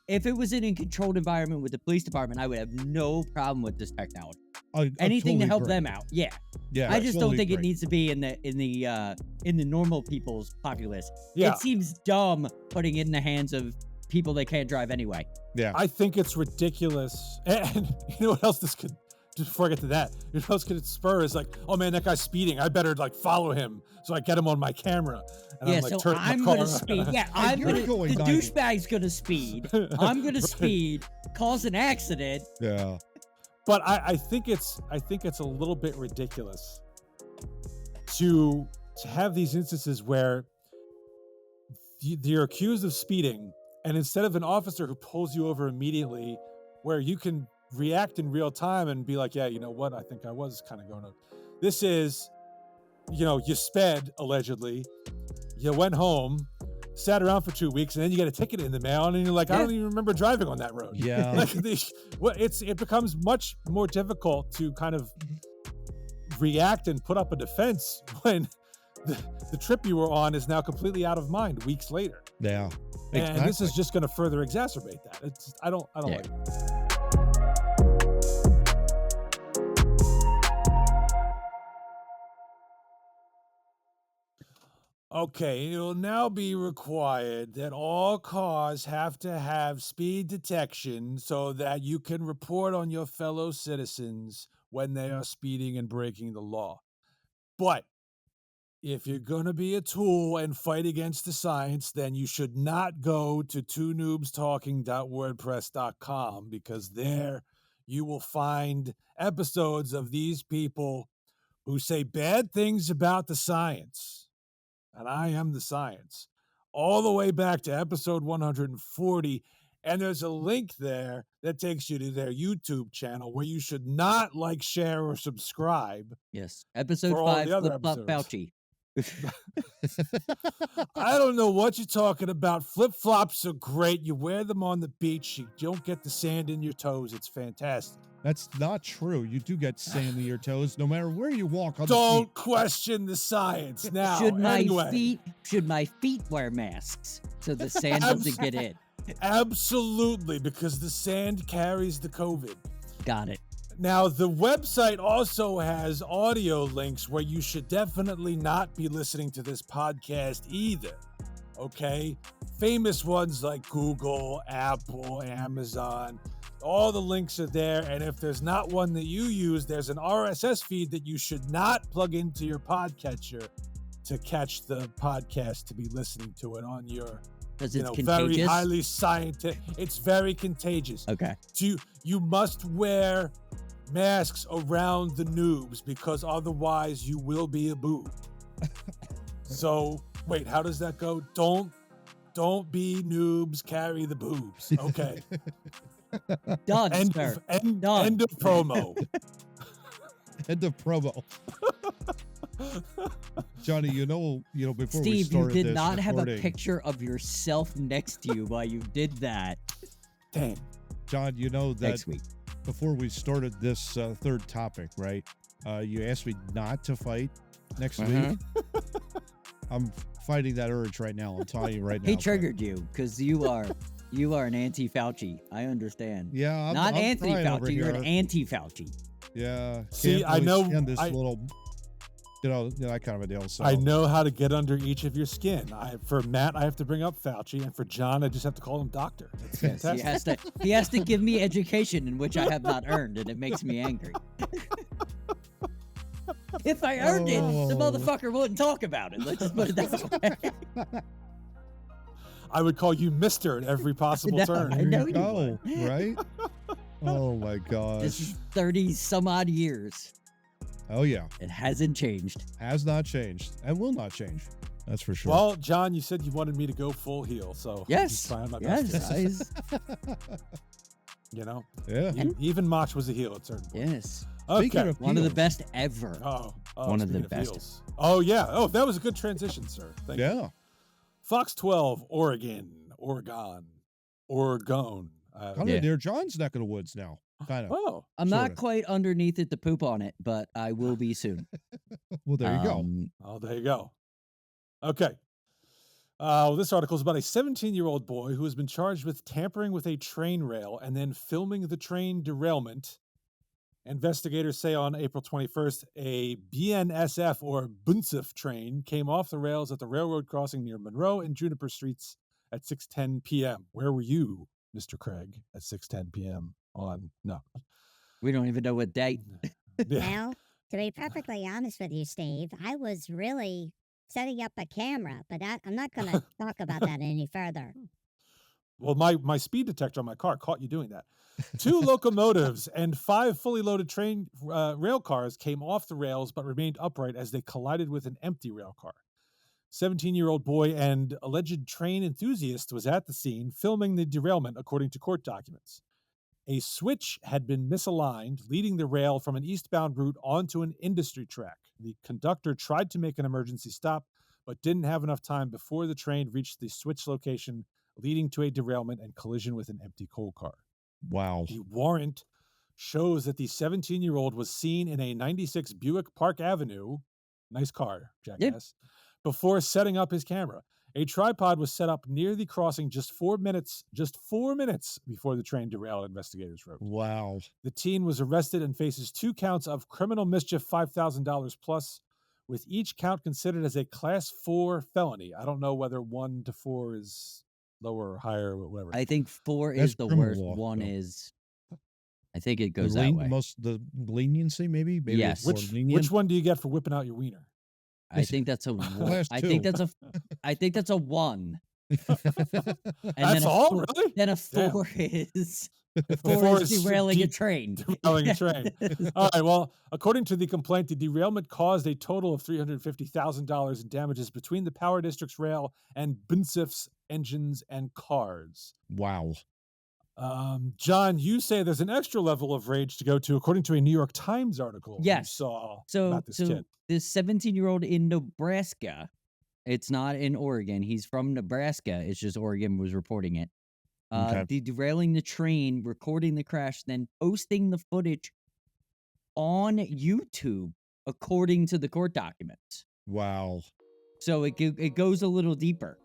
If it was in a controlled environment with the police department, I would have no problem with this technology. I Anything to totally help agree. them out. Yeah. Yeah, I just don't totally think it agree. needs to be in the normal people's populace. Yeah. It seems dumb putting it in the hands of people that can't drive anyway. Yeah. I think it's ridiculous. And you know what else this could, just before I get to that, you know what else could spur is like, oh man, that guy's speeding. I better like follow him so I get him on my camera. And Yeah, I'm like, so turning my I'm car gonna around. speed. Yeah, And I'm you're gonna. going The 90. douchebag's gonna speed. I'm gonna Right. speed, cause an accident. Yeah. But I think it's a little bit ridiculous to have these instances where you're accused of speeding, and instead of an officer who pulls you over immediately, where you can react in real time and be like, yeah, you know what, I think I was kind of going to. This is, you sped allegedly, you went home, sat around for 2 weeks, and then you get a ticket in the mail, and you're like, I Yeah. don't even remember driving on that road. Yeah. Like it becomes much more difficult to kind of react and put up a defense when the trip you were on is now completely out of mind weeks later. Yeah. And this is Exactly. just going to further exacerbate that. I don't Yeah. like it. Okay, it will now be required that all cars have to have speed detection so that you can report on your fellow citizens when they are speeding and breaking the law. But if you're going to be a tool and fight against the science, then you should not go to twonoobstalking.wordpress.com, because there you will find episodes of these people who say bad things about the science. And I am the science, all the way back to episode 140. And there's a link there that takes you to their YouTube channel where you should not like, share, or subscribe. Yes. Episode For all 5, the other Flip Flop episodes. Fauci. I don't know what you're talking about. Flip-flops are great. You wear them on the beach. You don't get the sand in your toes. It's fantastic. That's not true. You do get sand in your toes no matter where you walk on the Don't question the science. Now, Should my anyway, feet wear masks so the sand doesn't get in? absolutely, because the sand carries the COVID. Got it. Now, the website also has audio links where you should definitely not be listening to this podcast either. Okay? Famous ones like Google, Apple, Amazon, all the links are there. And if there's not one that you use, there's an RSS feed that you should not plug into your podcatcher to catch the podcast, to be listening to it on your, Because it's very contagious. highly scientific. It's very contagious. Okay. You must wear masks around the noobs, because otherwise you will be a boob. So wait, how does that go? Don't be noobs, carry the boobs. Okay. Done, End sir. Done. End of promo. End of promo. Johnny, before we Steve, you started did this not have a recording, picture of yourself next to you while you did that. Damn. John, you know that Next week. before we started this third topic, right? You asked me not to fight next week. I'm fighting that urge right now. I'm telling you right now. He triggered you because you are an anti-Fauci. I understand. Yeah, I'm Not trying Anthony over Fauci. You're here. an anti-Fauci. Yeah. See, can't I really know- stand this I- little, that kind of a deal. So I know how to get under each of your skin. For Matt, I have to bring up Fauci, and for John, I just have to call him doctor. That's Yes, fantastic. he has to give me education in which I have not earned, and it makes me angry. If I earned it, the Oh. motherfucker wouldn't talk about it. Let's just put it that way. I would call you Mister at every possible No, turn. I There know you you go, right? Oh my gosh. This is 30 some odd years. Oh yeah. It hasn't changed. Has not changed and will not change. That's for sure. Well, John, you said you wanted me to go full heel, so I'm Yes. just trying my best. Yes. yeah. Even Mach was a heel at certain points. Yes. Speaking Okay. of One of the heels, best ever. Oh, One of the speaking best. heels. Oh yeah. Oh, that was a good transition, sir. Thank you. Yeah. Fox 12, Oregon. Kind Yeah. of near John's neck of the woods now. Kind of. Oh, I'm Sorta. not quite underneath it to poop on it, but I will be soon. Well, there you go. oh, there you go. Okay. Well, this article is about a 17-year-old boy who has been charged with tampering with a train rail and then filming the train derailment. Investigators say on April 21st, a BNSF or BNSF train came off the rails at the railroad crossing near Monroe and Juniper Streets at 6:10 p.m. Where were you, Mr. Craig, at 6:10 p.m. on? No. We don't even know what date. Yeah. Well, to be perfectly honest with you, Steve, I was really setting up a camera, but I'm not going to talk about that any further. Well, my speed detector on my car caught you doing that. 2 locomotives and 5 fully loaded train rail cars came off the rails but remained upright as they collided with an empty rail car. 17-year-old boy and alleged train enthusiast was at the scene filming the derailment, according to court documents. A switch had been misaligned, leading the rail from an eastbound route onto an industry track. The conductor tried to make an emergency stop, but didn't have enough time before the train reached the switch location, leading to a derailment and collision with an empty coal car. Wow. The warrant shows that the 17-year-old was seen in a 96 Buick Park Avenue, nice car, jackass, before setting up his camera. A tripod was set up near the crossing just 4 minutes before the train derailed, investigators wrote. Wow. The teen was arrested and faces 2 counts of criminal mischief, $5,000 plus, with each count considered as a class 4 felony. I don't know whether 1 to 4 is lower or higher or whatever. I think 4 That's is the criminal worst. law, 1 though. is. I think it goes that way. The leniency, maybe? Maybe Yes. it's more lenient. Which one do you get for whipping out your wiener? I think that's a. Class I think 2. that's a 1. And That's then a all, 4, really? Then a Damn. 4 is. The 4 4 is is derailing a deep- train. derailing a train. All right. Well, according to the complaint, the derailment caused a total of $350,000 in damages between the Power District's rail and BNSF's engines and cars. Wow. John, you say there's an extra level of rage to go to, according to a New York Times article you Yes. saw So, about this kid. this 17-year-old in Nebraska, it's not in Oregon. He's from Nebraska. It's just Oregon was reporting it. Okay. Derailing the train, recording the crash, then posting the footage on YouTube, according to the court documents. Wow. So it goes a little deeper.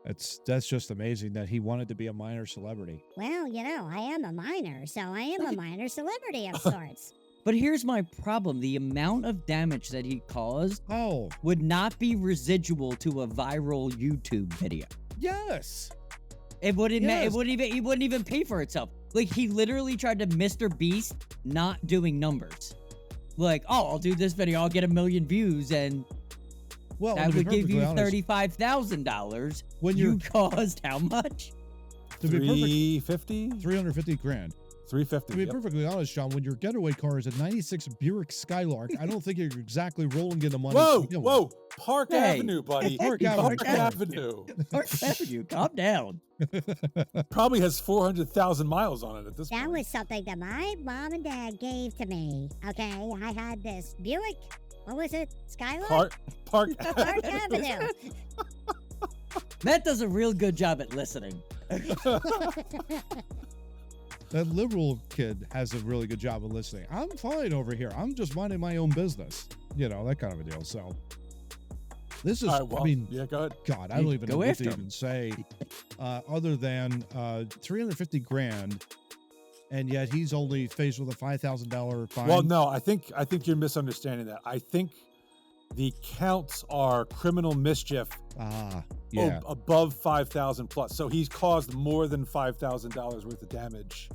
That's just amazing that he wanted to be a minor celebrity. Well, I am a minor, so I am a minor celebrity of sorts. But here's my problem. The amount of damage that he caused Oh, would not be residual to a viral YouTube video. yes. It wouldn't Yes. it wouldn't even pay for itself. Like, he literally tried to Mr. Beast not doing numbers. Like, oh, I'll do this video, I'll get 1 million views, and Well, that to be would give perfectly you honest, $35,000. when You you're caused how much? to be perfect, 350? 350 grand. 350. To be Yep. perfectly honest, John, when your getaway car is a 96 Buick Skylark, I don't think you're exactly rolling into money. Whoa, to begin with. whoa. Park Hey. Avenue, buddy. Park Avenue. Park Avenue. Park Avenue, calm down. Probably has 400,000 miles on it at this That point. was something that my mom and dad gave to me. Okay, I had this Buick. What was it? Skylark? Park Park Avenue. Matt does a real good job at listening. That liberal kid has a really good job of listening. I'm fine over here. I'm just minding my own business. That kind of a deal. So this is, All right, well, I mean, yeah, go ahead. God, I don't even Go know what after to him. even say other than 350 grand. And yet he's only faced with a $5,000 fine. Well, no, I think you're misunderstanding that. I think the counts are criminal mischief Yeah. above 5,000 plus. So he's caused more than $5,000 worth of damage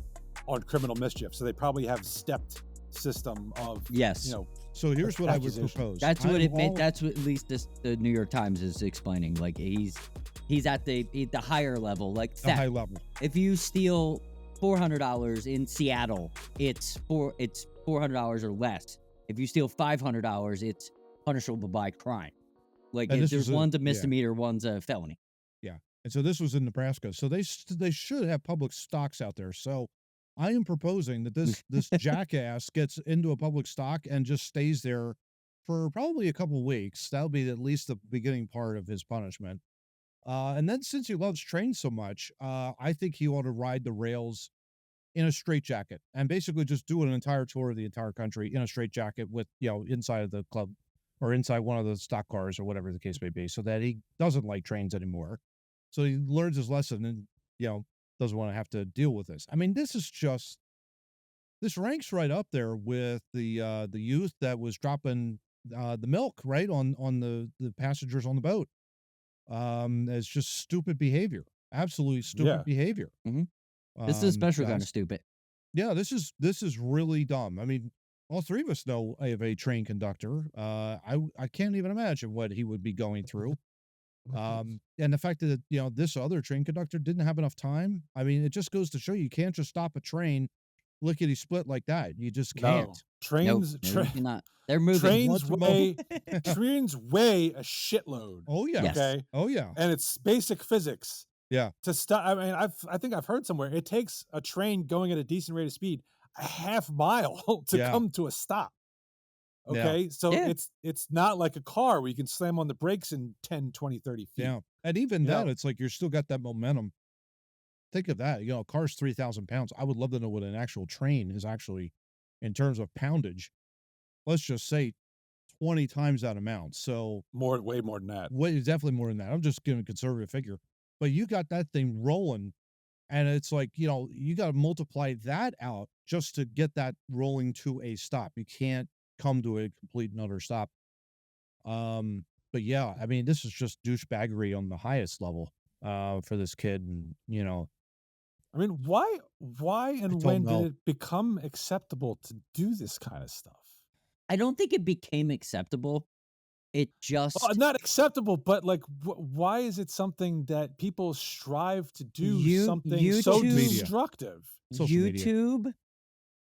on criminal mischief. So they probably have stepped system of Yes. So here's what I would accusation. propose. That's what I'm it meant. all- That's what at least the New York Times is explaining. Like, he's at the higher level, like the theft. high level. If you steal $400 in Seattle, it's $400 or less. If you steal $500, it's punishable by crime. Like, And this there's is one's a yeah. misdemeanor, one's a felony. And so this was in Nebraska. So they should have public stocks out there. So I am proposing that this jackass gets into a public stock and just stays there for probably a couple weeks. That'll be at least the beginning part of his punishment. And then since he loves trains so much, I think he ought to ride the rails in a straitjacket and basically just do an entire tour of the entire country in a straitjacket with, inside of the club or inside one of the stock cars or whatever the case may be, so that he doesn't like trains anymore. So he learns his lesson and, doesn't want to have to deal with this. I mean, this ranks right up there with the youth that was dropping the milk right on the passengers on the boat. It's just stupid behavior, absolutely stupid behavior. This is a special kind of that's- stupid. Yeah, this is really dumb. I mean, all three of us know of a train conductor. I can't even imagine what he would be going through. And the fact that this other train conductor didn't have enough time. I mean, it just goes to show you can't just stop a train lickety split like that. You just can't. No. Trains, No, you cannot. They're moving. trains weigh a shitload. Oh yeah. Yes. Okay. Oh yeah. And it's basic physics. Yeah. To stop, I mean, I think I've heard somewhere it takes a train going at a decent rate of speed a half mile to Yeah. come to a stop. Yeah. Okay, so Yeah. it's not like a car where you can slam on the brakes in 10, 20, 30 feet. Yeah. And even Yeah. then, it's like you're still got that momentum. Think of that. A car's 3,000 pounds. I would love to know what an actual train is actually in terms of poundage. Let's just say 20 times that amount. So Way more than that. definitely more than that. I'm just giving a conservative figure. But you got that thing rolling, and it's like, you got to multiply that out just to get that rolling to a stop. You can't come to a complete and utter stop. But yeah, I mean, this is just douchebaggery on the highest level for this kid. And, I mean, why and don't when know. did it become acceptable to do this kind of stuff? I don't think it became acceptable. It just Well, not acceptable, but like, why is it something that people strive to do something so YouTube- destructive? Social media. YouTube,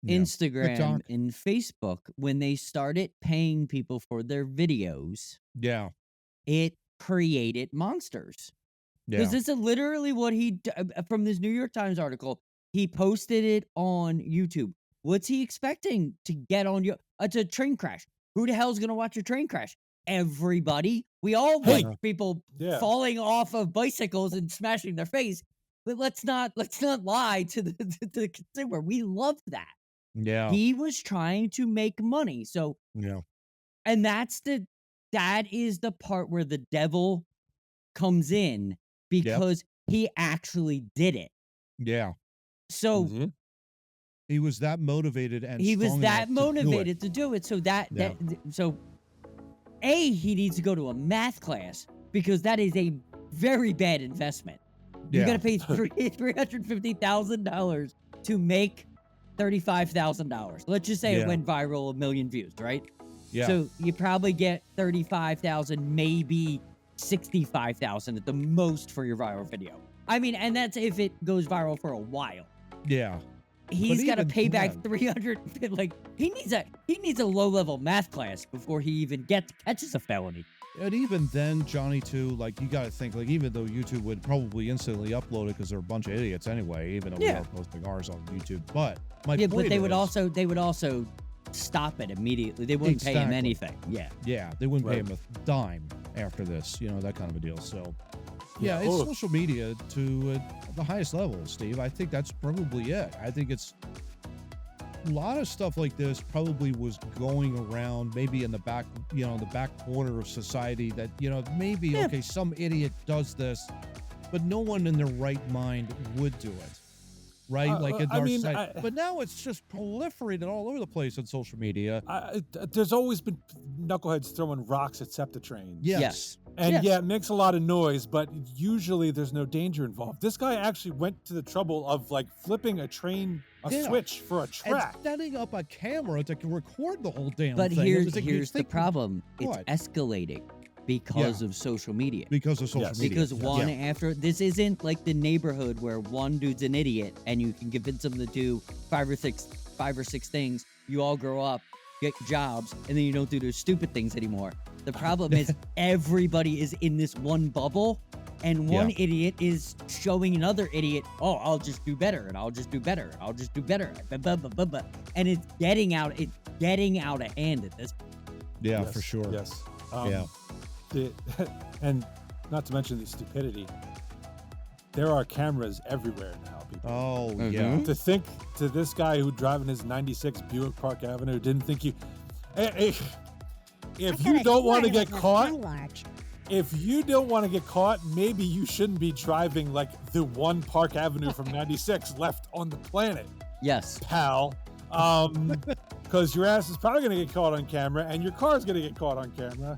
Yeah. Instagram, TikTok. and Facebook, when they started paying people for their videos, Yeah. it created monsters. Yeah. Because this is literally what from this New York Times article, he posted it on YouTube. What's he expecting to get on it's a train crash. Who the hell's going to watch a train crash? Everybody. We all Hey. watch people Yeah. falling off of bicycles and smashing their face. But let's not lie to the consumer. We love that. Yeah. He was trying to make money. So, Yeah. and that is the part where the devil comes in, because he actually did it. Yeah. So Mhm. He was that motivated and he was strong that enough to do it. motivated to do it. So he needs to go to a math class because that is a very bad investment. You Yeah. got to pay $350,000 to make $35,000. Let's just say it Yeah. went viral 1 million views, right? Yeah. So you probably get 35,000, maybe 65,000 at the most for your viral video. I mean, and that's if it goes viral for a while. Yeah. He's got to even pay back then- 300. Like he needs a low level math class before he even catches a felony. And even then, Johnny, too, like, you got to think, like, even though YouTube would probably instantly upload it because they're a bunch of idiots anyway, even though we Yeah. are posting ours on YouTube. But my Yeah, point but they would is- also stop it immediately. They wouldn't pay him Exactly. anything. Yeah. Yeah, they wouldn't pay Right. him a dime after this, that kind of a deal. So, yeah, Yeah. it's Oh. social media to the highest level, Steve. I think that's probably it. I think it's a lot of stuff like this probably was going around maybe in the back, the back corner of society that, maybe, Yeah. okay, some idiot does this, but no one in their right mind would do it. Right? Like in I our mean, society. But now it's just proliferated all over the place on social media. There's always been knuckleheads throwing rocks at SEPTA trains. Yes. And Yes. yeah, it makes a lot of noise, but usually there's no danger involved. This guy actually went to the trouble of like flipping a train, Yeah. switch for a And track. setting up a camera to record the whole damn But thing. here's It was like, you the think- problem. It's What? escalating because of social media. Because of social Yes. media. Because Yeah. one after this isn't like the neighborhood where one dude's an idiot and you can convince him to do five or six things. You all grow up, get jobs, and then you don't do those stupid things anymore. The problem is everybody is in this one bubble, and one idiot is showing another idiot, oh, I'll just do better, and I'll just do better, and I'll just do better, and it's getting out of hand at this point. Yeah, Yes, for sure. Yes. Yeah. And not to mention the stupidity, there are cameras everywhere now, people. Oh, Mhm. yeah. To think to this guy who driving his 96 Buick Park Avenue didn't think you. Hey, if you don't want to get caught, maybe you shouldn't be driving like the one Park Avenue from 96 left on the planet, Yes. pal. Because your ass is probably going to get caught on camera and your car's going to get caught on camera.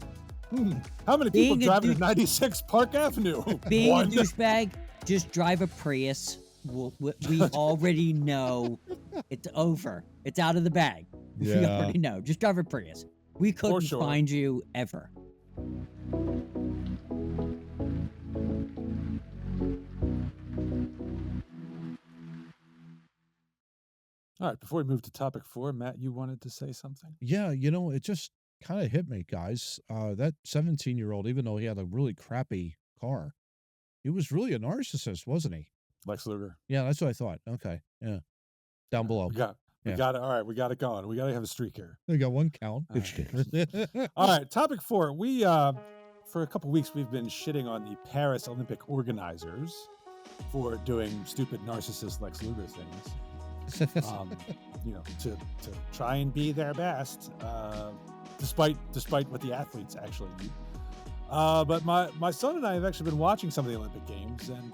How many people Being a driving douche- 96 Park Avenue? Being One. a douchebag, just drive a Prius. We already know it's over. It's out of the bag. We Yeah. already know. Just drive a Prius. We couldn't sure. find you ever. All right, before we move to topic 4, Matt, you wanted to say something? Yeah, it just kind of hit me, guys. That 17-year-old, even though he had a really crappy car, he was really a narcissist, wasn't he? Lex Luger. Yeah, that's what I thought. Okay. Yeah. Down below. We got it. All right, we got it going. We got to have a streak here. We got one count. All right, topic 4. We for a couple weeks we've been shitting on the Paris Olympic organizers for doing stupid narcissist Lex Luger things. To try and be their best, despite what the athletes actually need. But my son and I have actually been watching some of the Olympic Games, and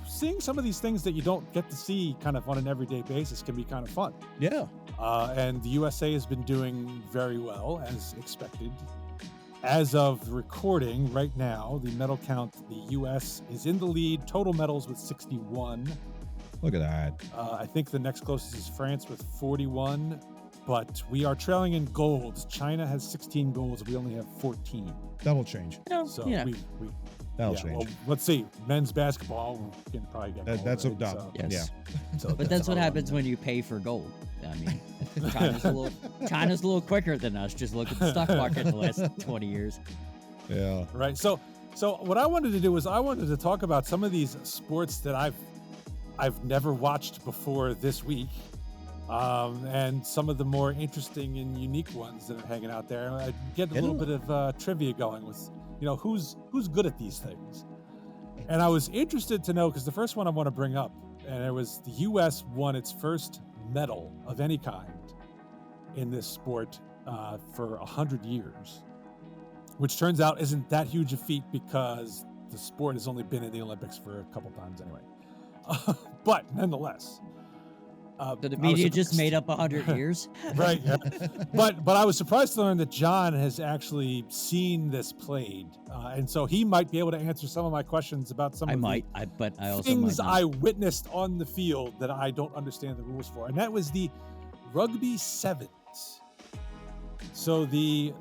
seeing some of these things that you don't get to see kind of on an everyday basis can be kind of fun. Yeah. And the USA has been doing very well, as expected. As of recording right now, the medal count, the U.S. is in the lead, total medals with 61. Look at that. I think the next closest is France with 41, but we are trailing in golds. China has 16 golds. We only have 14. That'll change. So yeah. That'll yeah, change. well, let's see. Men's basketball, we can probably get gold, That's a right? dub. So- Yes. so But that's what all happens on when you pay for gold. I mean, China's a little quicker than us. Just look at the stock market in the last 20 years. Yeah. there. Right. So what I wanted to do was I wanted to talk about some of these sports that I've never watched before this week, and some of the more interesting and unique ones that are hanging out there. I get a little bit of trivia going with, who's good at these things. And I was interested to know, because the first one I want to bring up, and it was the U.S. won its first medal of any kind in this sport for 100 years, which turns out isn't that huge a feat because the sport has only been in the Olympics for a couple times anyway. But nonetheless, So the I was media just surprised. made up 100 years. Right. Yeah. But I was surprised to learn that John has actually seen this played, and so he might be able to answer some of my questions about some I of might, but I the also things might not. I witnessed on the field that I don't understand the rules for, and that was the rugby sevens. So the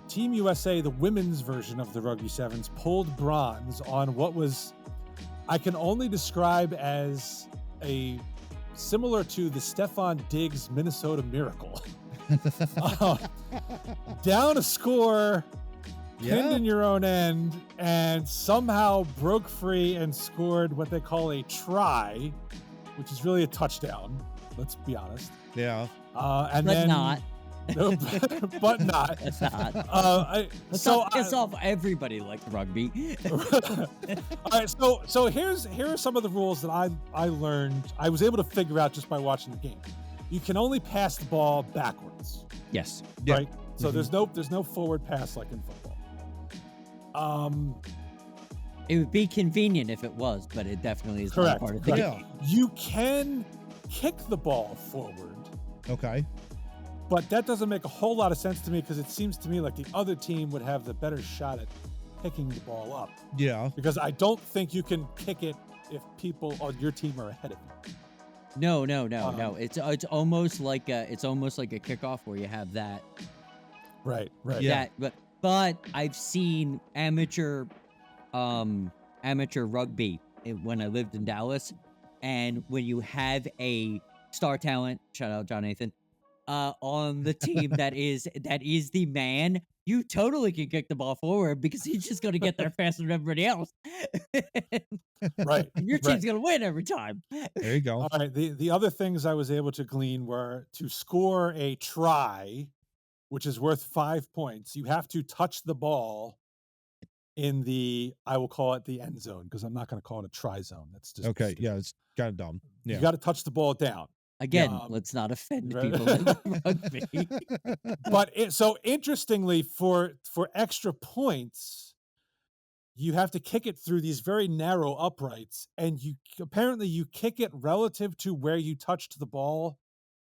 Team USA, the women's version of the rugby sevens, pulled bronze on what was, I can only describe as a similar to the Stephon Diggs Minnesota Miracle. Down a score, pinned in your own end, and somehow broke free and scored what they call a try, which is really a touchdown. Let's be honest. Yeah. And But then not. Nope, but not. That's not. Let's So not piss off everybody like rugby. all right, so here are some of the rules that I learned. I was able to figure out just by watching the game. You can only pass the ball backwards, Yes. Yeah. right? So there's no forward pass like in football. It would be convenient if it was, but it definitely is Correct. not part of the Yeah. game. You can kick the ball forward, Okay. but that doesn't make a whole lot of sense to me because it seems to me like the other team would have the better shot at picking the ball up. Yeah. Because I don't think you can kick it if people on your team are ahead of you. No. It's almost like a kickoff where you have that. Right. Yeah. But I've seen amateur rugby when I lived in Dallas, and when you have a star talent, shout out John Nathan, on the team that is the man, you totally can kick the ball forward because he's just going to get there faster than everybody else. Right. Your team's going to win every time. There you go. All right. The other things I was able to glean were to score a try, which is worth 5 points. You have to touch the ball in the, I will call it the end zone because I'm not going to call it a try zone. That's just Okay. stupid. Yeah. It's kind of dumb. Yeah. You got to touch the ball down. Again, let's not offend right. people in rugby. But so interestingly, for extra points, you have to kick it through these very narrow uprights, and you kick it relative to where you touched the ball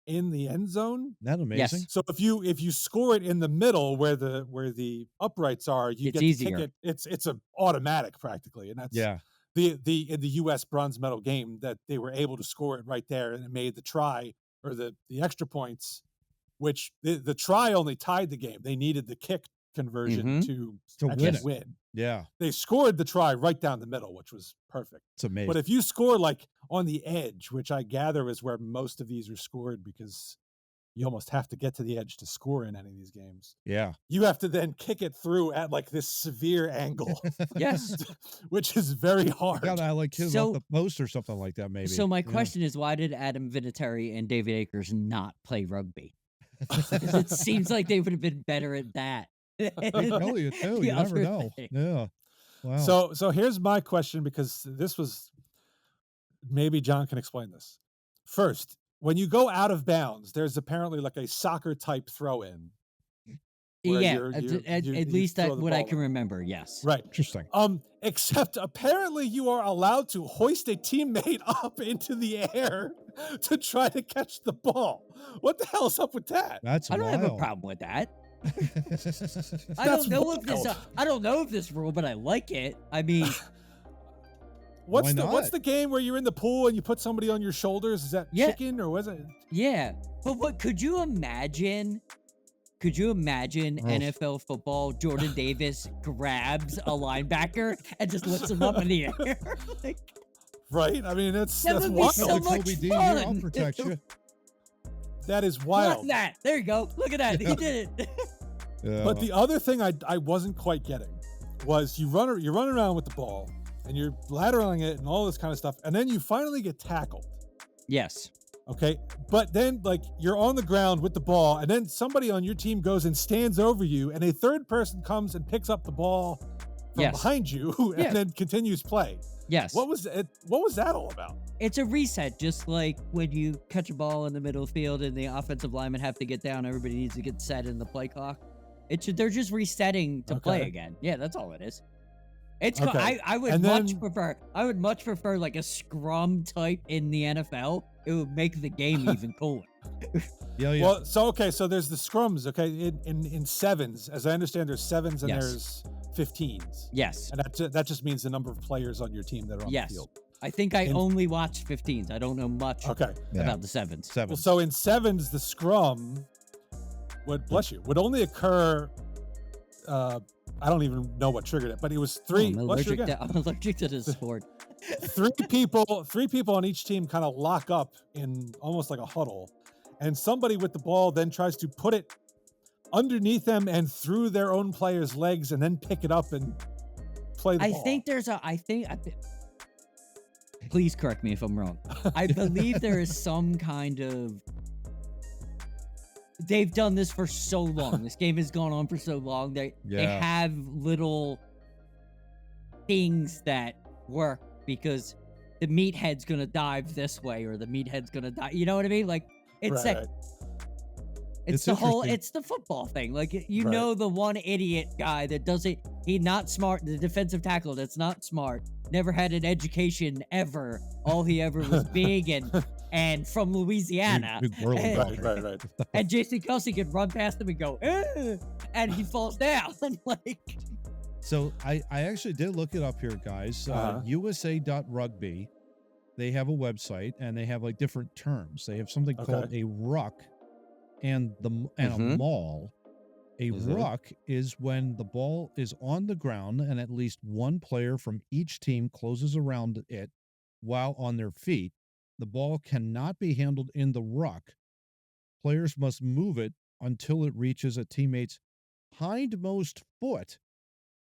in the end zone. That amazing. So if you score it in the middle where the uprights are, you It's get easier. to kick it. It's a automatic practically, and that's Yeah. the in the U.S. bronze medal game that they were able to score it right there, and it made the try or the extra points, which the try only tied the game. They needed the kick conversion to To actually win it. win. Yeah. They scored the try right down the middle, which was perfect. It's amazing. But if you score like on the edge, which I gather is where most of these are scored because you almost have to get to the edge to score in any of these games. Yeah. You have to then kick it through at like this severe angle, Yes. which is very You hard. gotta like hit So- off the post or something like that, maybe. So my Yeah. question is, why did Adam Vinatieri and David Akers not play rugby? 'Cause it seems like they would have been better at that. I tell you too. The You never other know. thing. Yeah. Wow. So here's my question, because this was, maybe John can explain this. First, when you go out of bounds, there's apparently like a soccer type throw in. where Yeah, you're- at you least throw that the what I ball can up. remember. Yes. Right. Interesting. Except apparently you are allowed to hoist a teammate up into the air to try to catch the ball. What the hell's up with that? That's I don't have a wild. problem with that. I That's don't know if this. wild. I don't know if this rule, but I like it. I mean, What's Why what's not? the game where you're in the pool and you put somebody on your shoulders? Is that Yeah. chicken or was it? yeah. But what could you imagine? Could you imagine Oh. NFL football? Jordan Davis grabs a linebacker and just lifts him up in the air. Like, Right? I mean, that's That that's would be wild. so Like much Kobe D, here, I'll fun. protect you. That is look wild. at that. There you go. Look at that. He did it. Yeah. But the other thing I wasn't quite getting was you're running around with the ball and you're lateraling it and all this kind of stuff, and then you finally get tackled. Yes. Okay, but then like you're on the ground with the ball, and then somebody on your team goes and stands over you, and a third person comes and picks up the ball from Yes. behind you, and Yeah. then continues play. Yes. What was it? What was that all about? It's a reset, just like when you catch a ball in the middle of the field and the offensive linemen have to get down. Everybody needs to get set in the play clock. They're just resetting to play Okay. again. Yeah, that's all it is. It's Okay. I would And much then- prefer. I would much prefer like a scrum type in the NFL. It would make the game even cooler. Yeah. Well, so there's the scrums. Okay, in sevens, as I understand, there's sevens and Yes. there's 15s, Yes. and that just means the number of players on your team that are on Yes. the field. I think I In- only watched 15s. I don't know much Okay. Yeah. about the sevens. Seven. Well, so in sevens, the scrum would only occur. I don't even know what triggered it, but it was three. I'm Let's do allergic, it again. I'm allergic to this sport. Three people on each team kind of lock up in almost like a huddle, and somebody with the ball then tries to put it underneath them and through their own player's legs, and then pick it up and play the I ball. think there's a. Please correct me if I'm wrong. I believe there is some kind of. They've done this for so long. This game has gone on for so long. They Yeah. have little things that work because the meathead's gonna dive this way or the meathead's gonna die. You know what I mean? Like it's Right, that. right. It's It's the whole. interesting. It's the football thing. Like you Right. know, the one idiot guy that doesn't. He not smart. The defensive tackle that's not smart. Never had an education ever. All he ever was big and from Louisiana. Big whirling and- Right, ball. right. And Jason Kelsey could run past him and go, and he falls down. Like, So I actually did look it up here, guys. Uh-huh. USA.rugby. They have a website and they have like different terms. They have something called a ruck and a Mhm. maul. A Mhm. ruck is when the ball is on the ground and at least one player from each team closes around it while on their feet. The ball cannot be handled in the ruck. Players must move it until it reaches a teammate's hindmost foot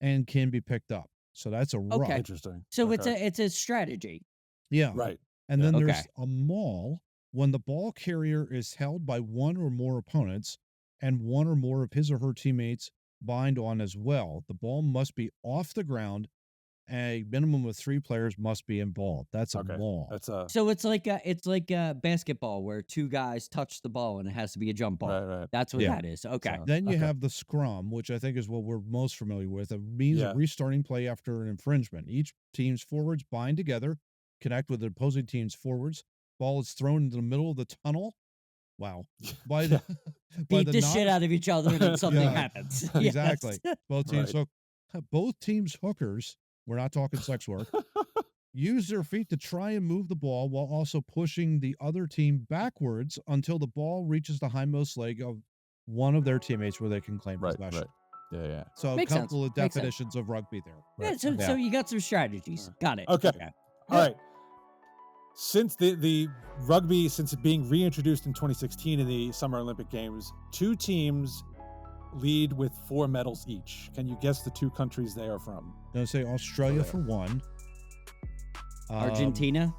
and can be picked up. So that's a ruck. Okay. Interesting. so Okay. it's a strategy. Yeah. Right. And Yeah. then Okay. there's a maul when the ball carrier is held by one or more opponents and one or more of his or her teammates bind on as well. The ball must be off the ground. A minimum of 3 players must be involved. That's a Okay. maul. That's a So it's like a basketball where 2 guys touch the ball and it has to be a jump ball. right. That's what Yeah. that is. Okay. So- Then you Okay. have the scrum, which I think is what we're most familiar with. A means Yeah. of restarting play after an infringement. Each team's forwards bind together, connect with the opposing team's forwards. Ball is thrown into the middle of the tunnel. Wow. By the, by Beat the shit out of each other and then something Yeah. happens. Exactly. Yes. Both teams Right. both teams hookers, we're not talking sex work, use their feet to try and move the ball while also pushing the other team backwards until the ball reaches the hindmost leg of one of their teammates where they can claim Right, possession. right. Yeah. So a Makes sense. couple of Makes sense. definitions of rugby there. Yeah, Right. so Yeah. you got some strategies. Got it. Okay. All right. Since the rugby, since it being reintroduced in 2016 in the Summer Olympic Games, 2 teams lead with 4 medals each. Can you guess the 2 countries they are from? I'm going to say Australia Okay. for one. Argentina.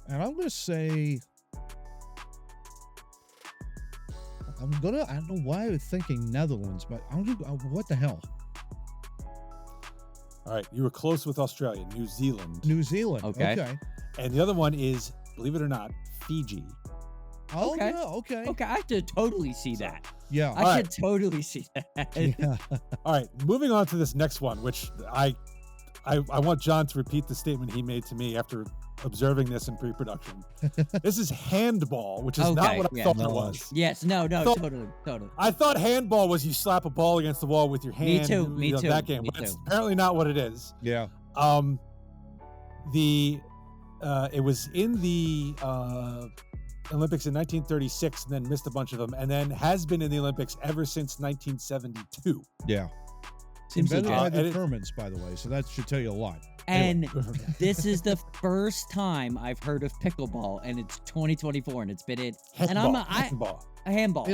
And I'm going to say, I don't know why I was thinking Netherlands, but I'm just, what the hell? All right, you were close with Australia, New Zealand. New Zealand. Okay. And the other one is, believe it or not, Fiji. Oh, Okay. yeah, okay. Okay, I could totally see that. Yeah. I Alright. could totally see that. Yeah. All right, moving on to this next one, which I want John to repeat the statement he made to me after observing this in pre-production. This is handball, which is not Okay, what I yeah. thought it No. was. Yes, no, Thought- totally. I thought handball was you slap a ball against the wall with your hand. too, me too, That game, me but it's too. apparently not what it is. Yeah. It was in the Olympics in 1936, and then missed a bunch of them, and then has been in the Olympics ever since 1972. Yeah. Seems Invented legit. by And the it- Germans, by the way, so that should tell you a lot. And this is the first time I've heard of pickleball, and it's 2024, and it's been in handball. handball. Handball.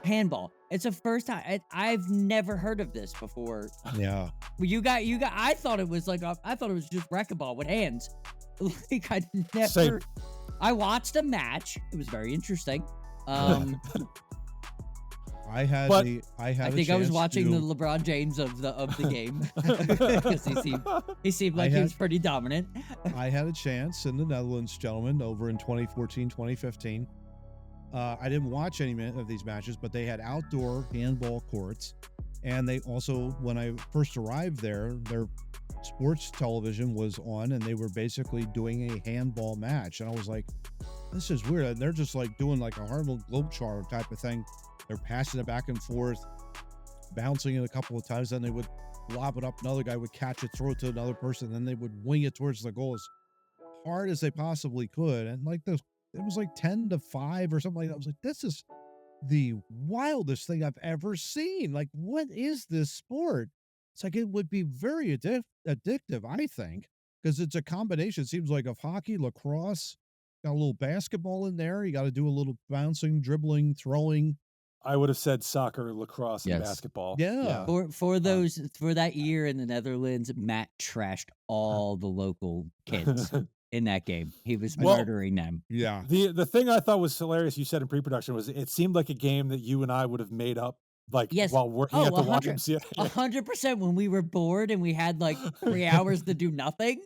Handball. It's the first time I've never heard of this before. Yeah. Well, you got. I thought it was I thought it was just racquetball with hands. Like I never. Same. I watched a match. It was very interesting. I had But- I a think I was chance watching the to- LeBron James of the game because he seemed like he was pretty dominant. I had a chance in the Netherlands, gentlemen, over in 2014, 2015. I didn't watch any of these matches, but they had outdoor handball courts. And they also, when I first arrived there, their sports television was on, and they were basically doing a handball match. And I was like, this is weird. And they're just like doing like a Harlem Globetrotter type of thing. They're passing it back and forth, bouncing it a couple of times, then they would lob it up. Another guy would catch it, throw it to another person, then they would wing it towards the goal as hard as they possibly could. And like it was like 10-5 or something like that. I was like, this is the wildest thing I've ever seen. Like, what is this sport? It's like it would be very addictive, I think, because it's a combination. It seems like of hockey, lacrosse, got a little basketball in there. You got to do a little bouncing, dribbling, throwing. I would have said soccer, lacrosse, and Yes. basketball. Yeah. For that year in the Netherlands, Matt trashed all the local kids in that game. He was Well, murdering them. Yeah. The thing I thought was hilarious, you said in pre-production, was it seemed like a game that you and I would have made up, like Yes. while working Oh, at the 100 YMCA. 100% when we were bored and we had like 3 hours to do nothing.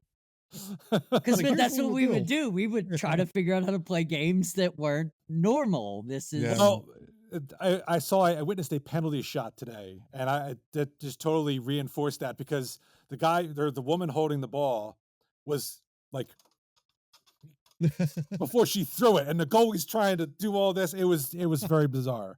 Because Like, here's that's what what we'll we would do. do. We would try to figure out how to play games that weren't normal. This is Yeah. Well, I witnessed a penalty shot today, and that just totally reinforced that, because the woman holding the ball was like, before she threw it, and the goalie's trying to do all this. It was very bizarre.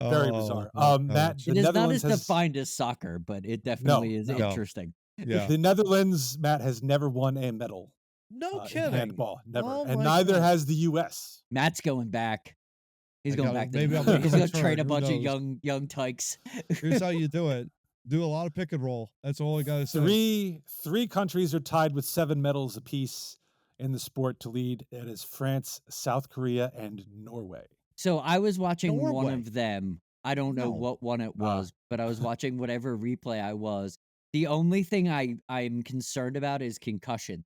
Very bizarre. Matt, the it is not Netherlands as has defined as soccer, but it definitely is no. interesting. Yeah. the Netherlands, Matt, has never won a medal No in kidding. handball, never, Oh and my neither God. has the U.S. Matt's going back. He's I going gotta- back. To maybe the, I'll make he's a going to train return, a who bunch of knows? young tykes. Here's how you do it. Do a lot of pick and roll. That's all I gotta say. Three countries are tied with 7 medals apiece in the sport to lead. It is France, South Korea, and Norway. So I was watching one Norway. of them. I don't know No. what one it was, but I was watching whatever replay I was. The only thing I'm concerned about is concussions.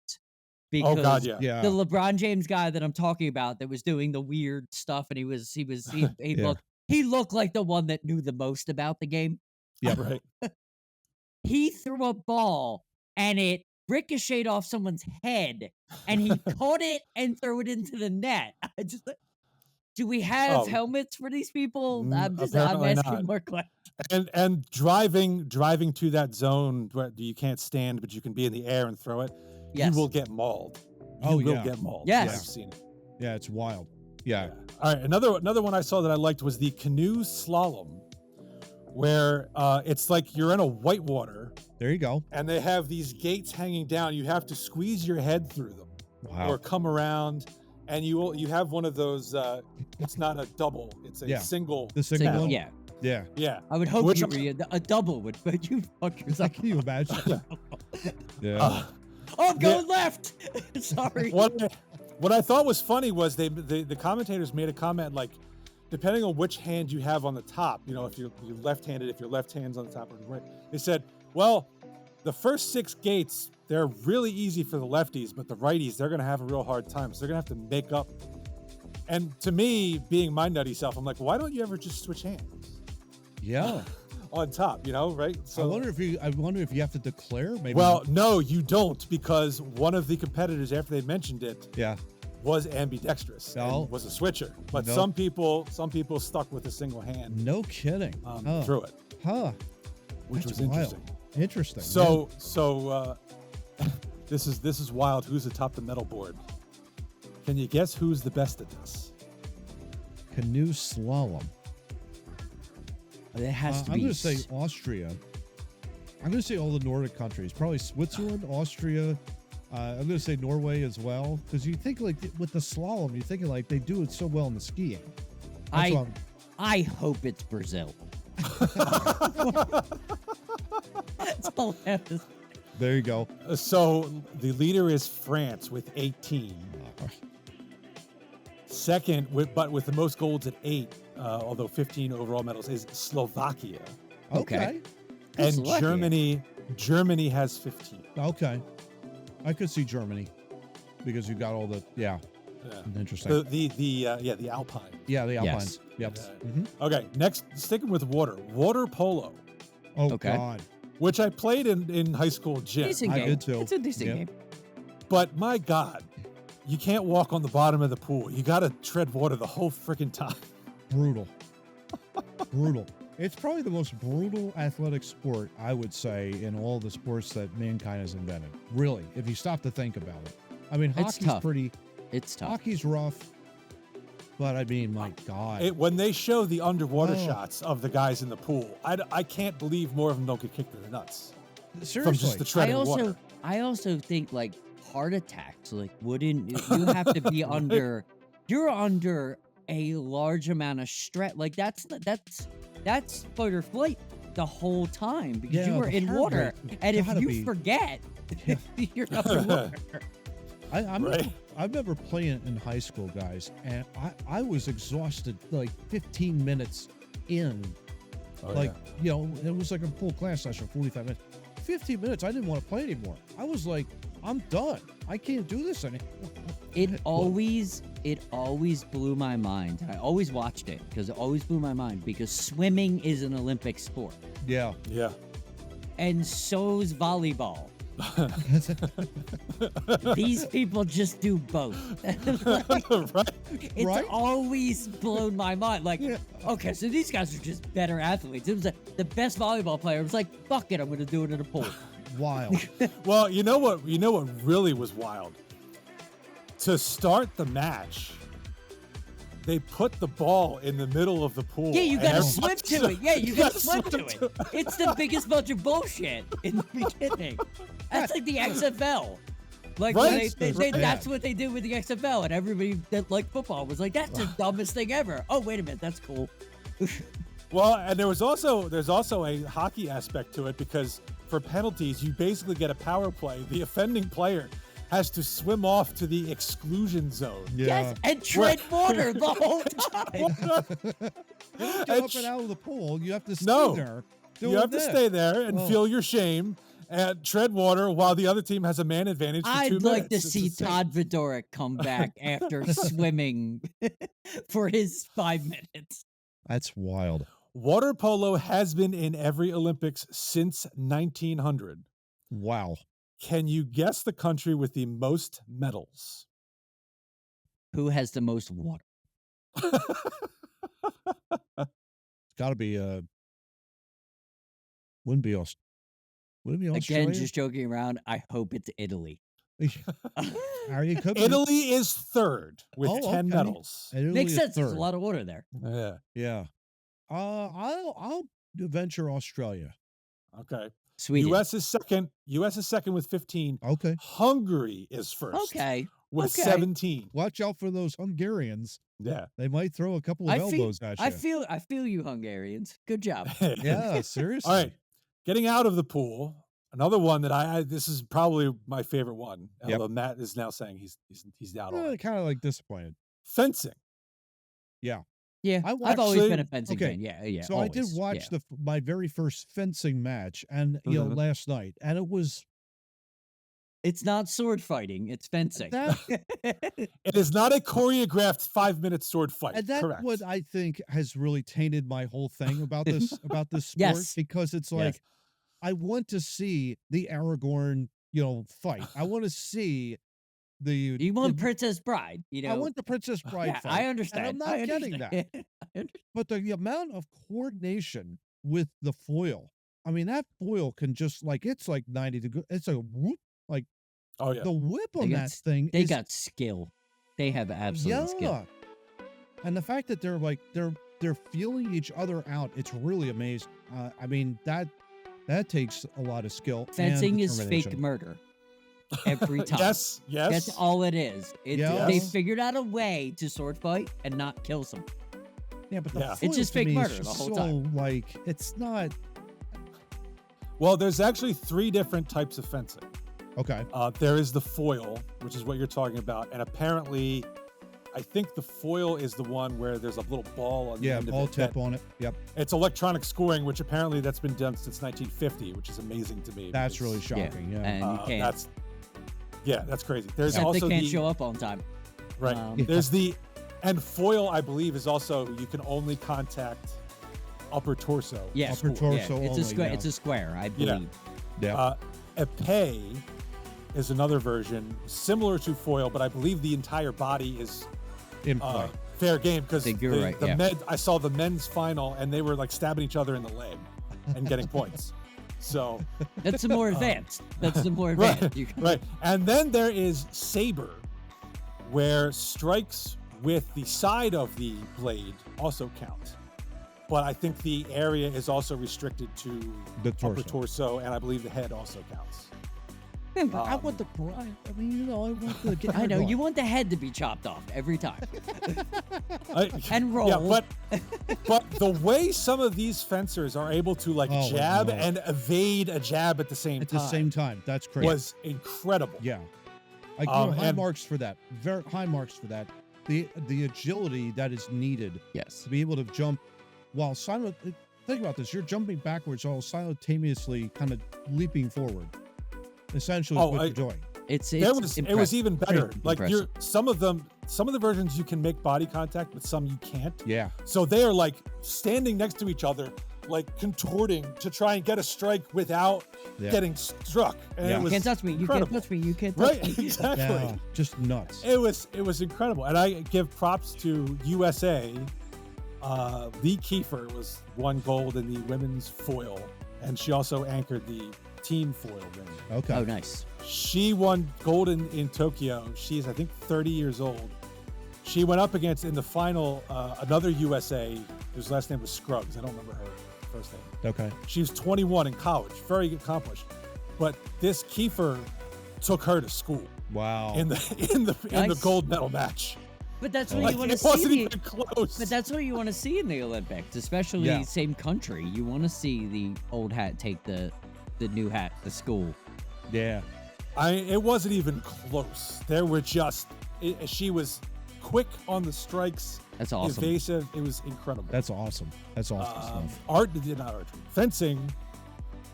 Because Oh God, yeah. Yeah. the LeBron James guy that I'm talking about that was doing the weird stuff, and Yeah. he looked like the one that knew the most about the game. Yeah. Right. He threw a ball and it ricocheted off someone's head, and he caught it and threw it into the net. Do we have Oh. helmets for these people? I'm Apparently asking not. more questions. And driving to that zone where you can't stand, but you can be in the air and throw it. Yes. You will get mauled. Oh, You will yeah. get mauled. Yes. I've seen it. Yeah, it's wild. Yeah. All right. Another one I saw that I liked was the canoe slalom, where it's like you're in a whitewater There you go. and they have these gates hanging down. You have to squeeze your head through them Wow. or come around, and you have one of those. It's not a double; it's a Yeah. single. The single Single, one? yeah. Yeah. Yeah. I would hope Which- a double would, but you fuck yourself. Can you imagine? Yeah. Oh, I'm going left. Sorry. What I thought was funny was the commentators made a comment like, depending on which hand you have on the top, if you're left-handed, if your left hand's on the top or right, they said, well, the first 6 gates, they're really easy for the lefties, but the righties, they're going to have a real hard time. So they're going to have to make up. And to me, being my nutty self, I'm like, why don't you ever just switch hands Yeah. on top, right? I wonder if you have to declare maybe. Well, no, you don't, because one of the competitors, after they mentioned it, Yeah. was ambidextrous No. and was a switcher. But No. some people stuck with a single hand No kidding. through it, Huh. which That's was wild. interesting. Interesting. So this is wild. Who's atop the medal board? Can you guess who's the best at this? Yeah. Canoe slalom. It has to I'm be. going to say Austria. I'm going to say all the Nordic countries. Probably Switzerland, Austria. I'm going to say Norway as well. Because you think like with the slalom, you're thinking like they do it so well in the skiing. That's what I hope it's Brazil. That's all I have to say. there you go. So the leader is France with 18. Second, with the most golds at 8, although 15 overall medals, is Slovakia. Okay. And Slovakia. Germany has 15. Okay. I could see Germany because you got all the Yeah. interesting. The Alpine. Yeah, the Yes. Alpines. Yep. Yeah. Mhm. Okay, next, sticking with water polo, Oh Okay. God. which I played in high school gym. Decent I game. did too. It's a decent Yep. game. But my God, you can't walk on the bottom of the pool. You got to tread water the whole freaking time. Brutal. Brutal. It's probably the most brutal athletic sport, I would say, in all the sports that mankind has invented. Really, if you stop to think about it. I mean, It's hockey's tough. pretty. It's tough. Hockey's rough, but I mean, my God. When they show the underwater Oh. shots of the guys in the pool, I can't believe more of them don't get kicked in the nuts Seriously. from just the treading water. I also think like heart attacks, like wouldn't you have to be under? You're under a large amount of stress. Like that's fight or flight the whole time because Yeah, you were the in heart water, rate and if gotta you be- forget, Yeah. you're underwater. I Right. remember playing in high school, guys, and I was exhausted like 15 minutes in. Oh, Like, you know, it was like a full class session, 45 minutes. 15 minutes, I didn't want to play anymore. I was like, I'm done. I can't do this anymore. It always blew my mind. I always watched it because it always blew my mind because swimming is an Olympic sport, Yeah. Yeah. and so's volleyball. These people just do both. Right. It's Right? always blown my mind. Like, Yeah. okay, so these guys are just better athletes. It was like the best volleyball player was like, fuck it, I'm gonna do it in a pool. Wild. Well, you know what really was wild? To start the match, they put the ball in the middle of the pool. Yeah, you and gotta everyone- swim to it. Yeah, you gotta swim swim to it. It's the biggest bunch of bullshit in the beginning. That's like the XFL. Like Right. that's what they did with the XFL, and everybody that liked football was like, "That's the dumbest thing ever." Oh, wait a minute, that's cool. Well, and there's also a hockey aspect to it because for penalties, you basically get a power play. The offending player has to swim off to the exclusion zone. Yeah. Yes, and tread water the whole time. You don't get up and out of the pool. You have to stay No. there. You have to stay there and Oh. feel your shame and tread water while the other team has a man advantage for 2 I'd minutes. like to It's see insane. Todd Vidoric come back after swimming for his 5 minutes. That's wild. Water polo has been in every Olympics since 1900. Wow. Can you guess the country with the most medals? Who has the most water? It's got to be wouldn't be Australia? Again, just joking around. I hope it's Italy. Harry, it could be. Italy is third with Oh, 10 okay. medals. Italy Makes is sense. There's a third. lot of water there. Yeah. Yeah. I'll venture Australia. Okay. Sweden. U.S. is second. U.S. is second with 15. Okay. Hungary is first. Okay. With okay. 17. Watch out for those Hungarians. Yeah. They might throw a couple of elbows at you. I feel you, Hungarians. Good job. Yeah, seriously. All right. Getting out of the pool. Another one that this is probably my favorite one. Yep. Although Matt is now saying he's out on it. Kind of like disappointed. Fencing. Yeah, I I've always been a actually- fencing okay, fan. Yeah, yeah. So I did always, watch yeah. my very first fencing match, and Mhm. last night, and it was It's not sword fighting. It's fencing. that. It is not a choreographed 5-minute sword fight. And that's Correct. what I think has really tainted my whole thing about this sport, Yes. because it's Yes. like I want to see the Aragorn, fight. I want to see the You want Princess Bride, I want the Princess Bride yeah, fight. I understand. And I'm I not getting that. understand. I understand. But the amount of coordination with the foil, I mean, that foil can just it's like 90 degrees. It's a whoop, Oh yeah. the whip on got that s- thing. They is, got skill. They have absolute skill. And the fact that they're feeling each other out, it's really amazing. I mean, that takes a lot of skill. and Fencing is fake determination. murder every time. Yes. Yes. That's all it is. Yes. They figured out a way to sword fight and not kill some. Yeah, but the Yeah. foil It's just to fake me is murder just the whole so, time. It's not Well, there's actually 3 different types of fencing. okay. There is the foil, which is what you're talking about, and apparently, I think the foil is the one where there's a little ball on the Yeah, end of ball it. tip on it. Yep, It's electronic scoring, which apparently that's been done since 1950, which is amazing to me. that's because, really shocking. Yeah, And you can't. That's crazy. There's Except also they can't the show up on time. right. Yeah. There's the and foil. I believe is also you can only contact upper torso. Yeah, Upper yeah, torso it's only, a square. yeah. It's a square, I Yeah. believe. yeah. Epee is another version similar to foil, but I believe the entire body is In play. fair game because think you're right, yeah. I saw the men's final and they were like stabbing each other in the leg and getting points. So That's the more advanced. That's the more right, advanced. You can- right. And then there is saber, where strikes with the side of the blade also count. But I think the area is also restricted to The upper torso, and I believe the head also counts. Yeah, but I want the. I mean, you know, I want the. I know you want the head to be chopped off every time and roll. Yeah, but the way some of these fencers are able to like Oh, jab no. and evade a jab at the same At time the same time, that's crazy. was incredible. Yeah, I give high and- marks for that. Very high marks for that. The agility that is needed Yes. to be able to jump while think about this. You're jumping backwards while simultaneously kind of leaping forward. Essentially, Oh, what you're doing. It It was even better. Very Like impressive. some of the versions you can make body contact, but some you can't. Yeah. So they are like standing next to each other, like contorting to try and get a strike without Yeah. getting struck. And Yeah. it You was can't touch me. You incredible. can't touch me. You can't touch Right, me. exactly. Yeah, just nuts. It was incredible, and I give props to USA. Lee Kiefer won gold in the women's foil, and she also anchored the team foil ring. Okay. Oh, nice. She won gold in Tokyo. She's, I think, 30 years old. She went up against, in the final, another USA, whose last name was Scruggs. I don't remember her first name. Okay. She was 21 in college, very accomplished. But this Kiefer took her to school Wow. in the Nice. gold medal match. But that's what Like, you want to it wasn't see. even close. But that's what you want to see in the Olympics, especially Yeah. same country. You want to see the old hat take the new hat to school. Yeah. It wasn't even close. There were just, she was quick on the strikes, That's awesome. evasive. It was incredible. That's awesome. That's awesome stuff. Not archery. Fencing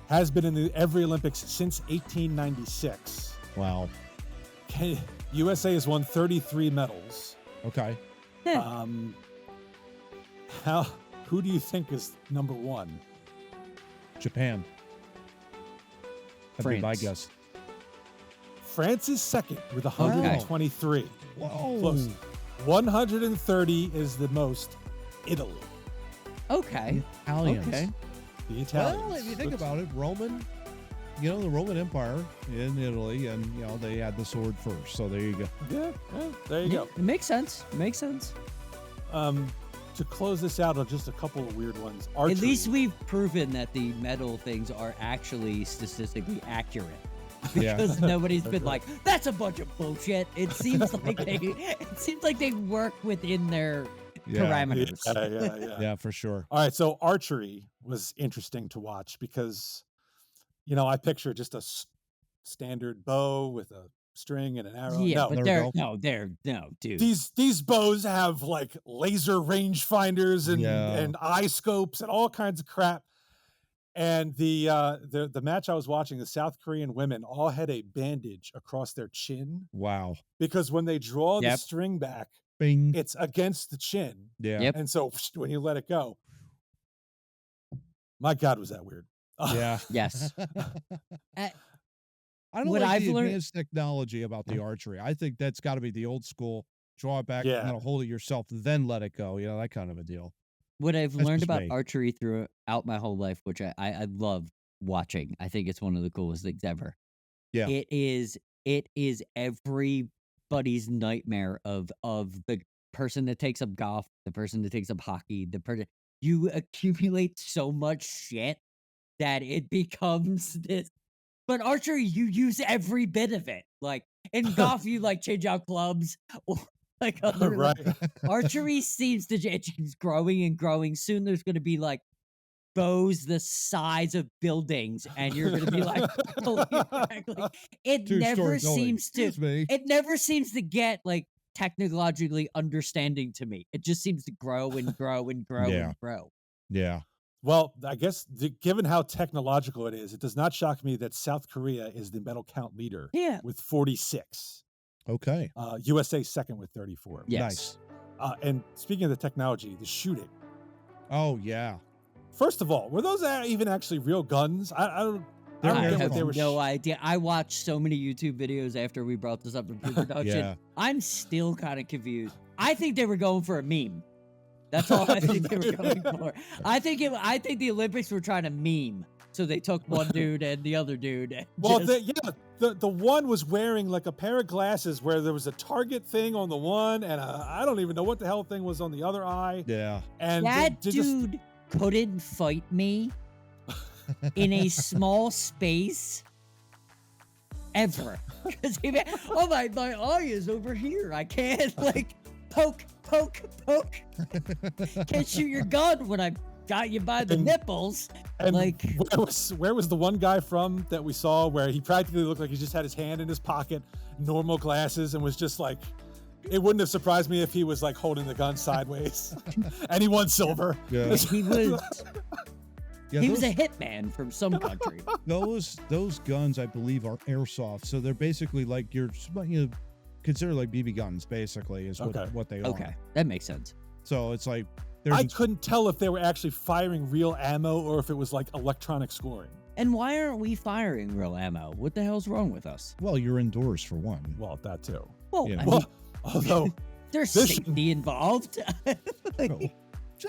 has been in every Olympics since 1896. Wow. USA has won 33 medals. Okay. Who do you think is number one? Japan. That'd be my France. guess. France is second with 123. Whoa. Close. 130 is the most. Italy. Okay. Italians. Okay. The Italians. Well, if you think about it, the Roman Empire in Italy, and they had the sword first. So there you go. Yeah, there you Yeah, go. it makes sense. It makes sense. To close this out on just a couple of weird ones. Archery. At least we've proven that the medal things are actually statistically accurate. Yeah. Because nobody's been like, that's a bunch of bullshit. It seems like they work within their Yeah. parameters. Yeah. Yeah, for sure. All right, so archery was interesting to watch because, I picture just a standard bow with a string and an arrow. Yeah, no, but dude. these bows have like laser rangefinders and Yeah. and eye scopes and all kinds of crap. And the match I was watching, the South Korean women all had a bandage across their chin Wow. because when they draw the Yep. string back, Bing. it's against the chin. Yeah. Yep. And so when you let it go, my God, was that weird? Yeah. Yes. I don't What like I've the learned- advanced technology about the archery. I think that's got to be the old school. Draw it back, Yeah. kind of hold it yourself, then let it go. That kind of a deal. What I've That's learned just about me. archery throughout my whole life, which I love watching. I think it's one of the coolest things ever. Yeah. It is everybody's nightmare of the person that takes up golf, the person that takes up hockey, the person you accumulate so much shit that it becomes this. But archery, you use every bit of it. Like in golf, you like change out clubs or like other Right. archery seems to it keeps growing and growing. Soon there's going to be like bows the size of buildings, and you're going to be like, holy heck, like, it never seems to. Excuse me. It never seems to get like technologically understanding to me. It just seems to grow and grow and grow Yeah. and grow. Yeah. Well, I guess given how technological it is, it does not shock me that South Korea is the medal count leader Yeah. with 46. Okay. USA second with 34. Yes. Nice. And speaking of the technology, the shooting. Oh yeah. First of all, were those even actually real guns? I don't They're I get air what they have were. no idea. I watched so many YouTube videos after we brought this up in pre-production. Yeah. I'm still kind of confused. I think they were going for a meme. That's all I think they were going for. I think the Olympics were trying to meme. So they took one dude and the other dude. And Well, the one was wearing like a pair of glasses where there was a target thing on the one, and I don't even know what the hell thing was on the other eye. Yeah. And that dude couldn't fight me in a small space ever. Because my eye is over here. I can't like poke. Can't shoot your gun when I got you by the nipples. And like, where was the one guy from that we saw where he practically looked like he just had his hand in his pocket, normal glasses, and was just like, it wouldn't have surprised me if he was like holding the gun sideways. And he won silver. Yeah. He was. Yeah, he was a hitman from some country. Those guns, I believe, are airsoft. So they're basically like consider like BB guns, basically, is what they are. Okay, that makes sense. So it's like I couldn't tell if they were actually firing real ammo or if it was like electronic scoring. And why aren't we firing real ammo? What the hell's wrong with us? Well, you're indoors for one. Well, that too. Well, Yeah. I mean, although there's safety involved.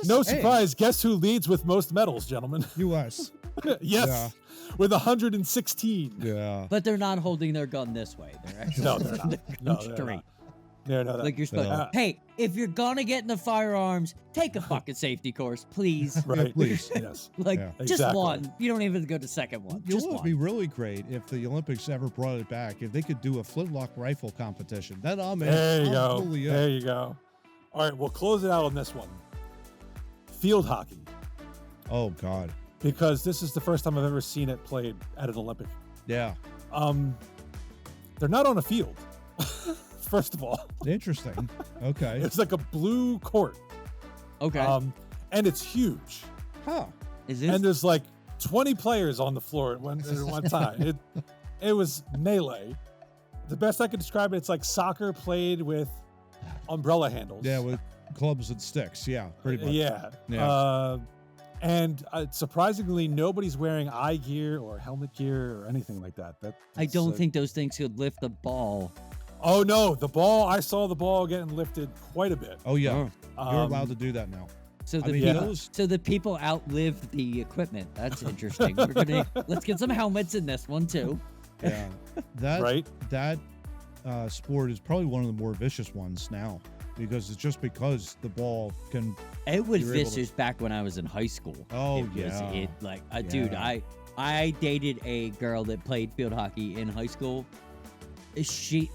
No surprise. Guess who leads with most medals, gentlemen? U.S. Yes, Yeah. with 116. Yeah. But they're not holding their gun this way. They're actually No, they're not. No, they're straight. not. No, Like you're supposed. Yeah. Hey, if you're gonna get in the firearms, take a fucking safety course, please. Right. Please. Yes. Like Yeah. just Exactly. one. You don't even go to second one. You Just know what would one. be really great if the Olympics ever brought it back, if they could do a flintlock rifle competition. Then I'm in. There you I'm go. totally in. There you go. All right, we'll close it out on this one. Field hockey, Oh, God. because this is the first time I've ever seen it played at an Olympic. Yeah. They're not on a field. First of all, Interesting. Okay. it's like a blue court. Okay. And it's huge. Huh. Is this? And there's like 20 players on the floor at one time. It was melee. The best I could describe it, it's like soccer played with umbrella handles. Yeah, with clubs and sticks. Yeah, pretty much. Yeah. Yeah. And surprisingly, nobody's wearing eye gear or helmet gear or anything like that. I don't think those things could lift the ball. Oh no, the ball! I saw the ball getting lifted quite a bit. Oh, yeah. Oh. You're allowed to do that now. So I the mean, people, those- so the people outlive the equipment. That's interesting. Let's get some helmets in this one too. Yeah. That Right? that sport is probably one of the more vicious ones now, because it's just because the ball can. It was You're able to- vicious back when I was in high school. Oh, it was, yeah. It like dude, Yeah. I dated a girl that played field hockey in high school. She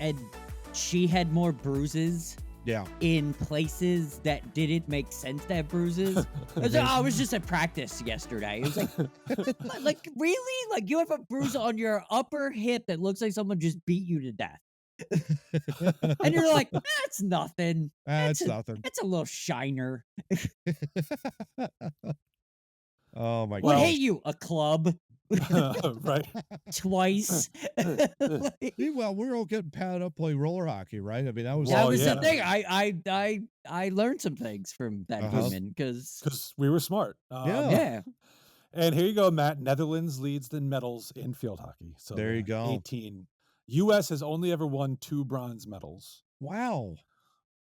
had more bruises Yeah. in places that didn't make sense to have bruises. I was just at practice yesterday. It was like really? Like you have a bruise on your upper hip that looks like someone just beat you to death. And you're like, that's nothing. That's nothing. It's a little shiner. Oh my What God. hit you? A club Right. twice. Like, Well, we're all getting padded up play roller hockey, right? I mean, that was. that Well, was yeah. the thing. I learned some things from that Uh-huh. woman because Because we were smart. Yeah. yeah. And here you go, Matt. Netherlands leads the medals in field hockey. So There you go. 18. U.S. has only ever won 2 bronze medals. Wow.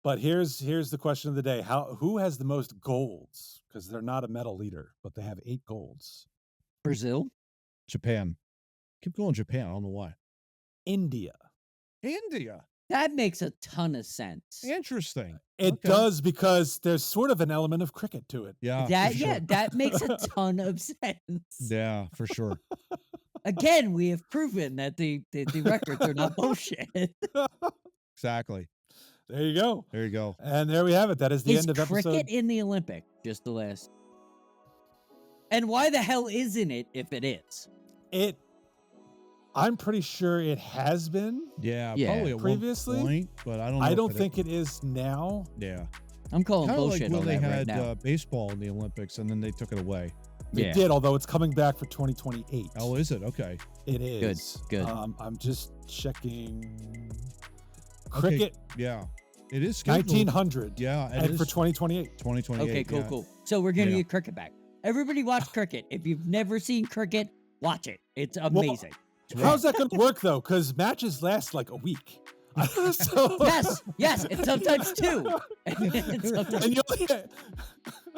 But here's the question of the day: who has the most golds? Because they're not a medal leader, but they have 8 golds. Brazil. Japan. Keep going, Japan. I don't know why. India. India. That makes a ton of sense. Interesting. It Okay. does, because there's sort of an element of cricket to it. Yeah. for That sure. that makes a ton of sense. Yeah, for sure. Again, we have proven that the records are not bullshit. Exactly. There you go. There you go. And there we have it. That is the Is end of cricket episode. in the Olympic? Just the last. And why the hell isn't it if it is? I'm pretty sure it has been. Yeah, Yeah. probably at Previously? one point, but I don't know. I if don't think it is now. Yeah. I'm calling Kind of like bullshit when on they that right had now. baseball in the Olympics and then they took it away. It did, although it's coming back for 2028. Oh, is it? Okay. It is. Good. I'm just checking. Okay. Cricket, Yeah. It is scheduled. 1900. Yeah, it And is for 2028. 2028. Okay, cool, yeah. cool. So we're gonna Yeah. get cricket back. Everybody watch cricket. If you've never seen cricket, watch it. It's amazing. How's that going to work, though? Because matches last like a week. So, Yes, and sometimes two. And sometimes- and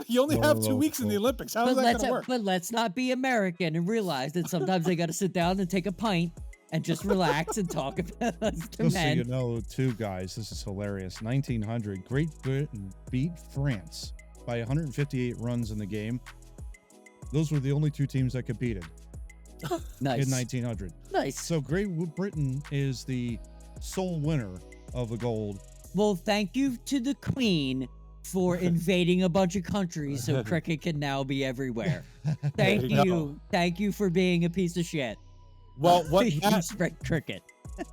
you only have 2 weeks in the Olympics. How is that going to work? But let's not be American and realize that sometimes they got to sit down and take a pint and just relax and talk about the Just men. so you know, too, guys, this is hilarious. 1900, Great Britain beat France by 158 runs in the game. Those were the only two teams that competed Nice. in 1900. Nice. So Great Britain is the sole winner of the gold. Well, thank you to the Queen for invading a bunch of countries so cricket can now be everywhere. Thank There you you. go. Thank you for being a piece of shit. Well, You spread cricket.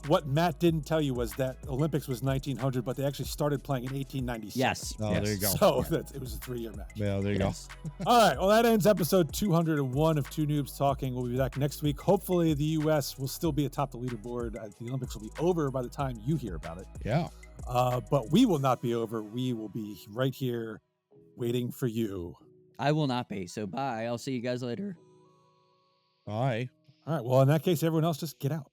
what Matt didn't tell you was that Olympics was 1900, but they actually started playing in 1896. Yes. Oh, yes. there you go. So it was a 3-year match. Yeah, there you Yes. All right. Well, that ends episode 201 of Two Noobs Talking. We'll be back next week. Hopefully, the U.S. will still be atop the leaderboard. The Olympics will be over by the time you hear about it. go. Yeah. But we will not be over. We will be right here waiting for you. I will not be. So bye. I'll see you guys later. Bye. All right. Well, in that case, everyone else just get out.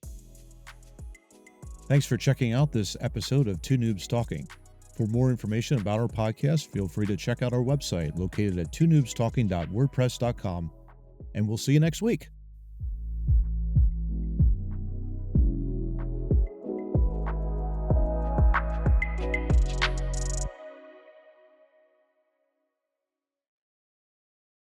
Thanks for checking out this episode of Two Noobs Talking. For more information about our podcast, feel free to check out our website located at twonoobstalking.wordpress.com, and we'll see you next week.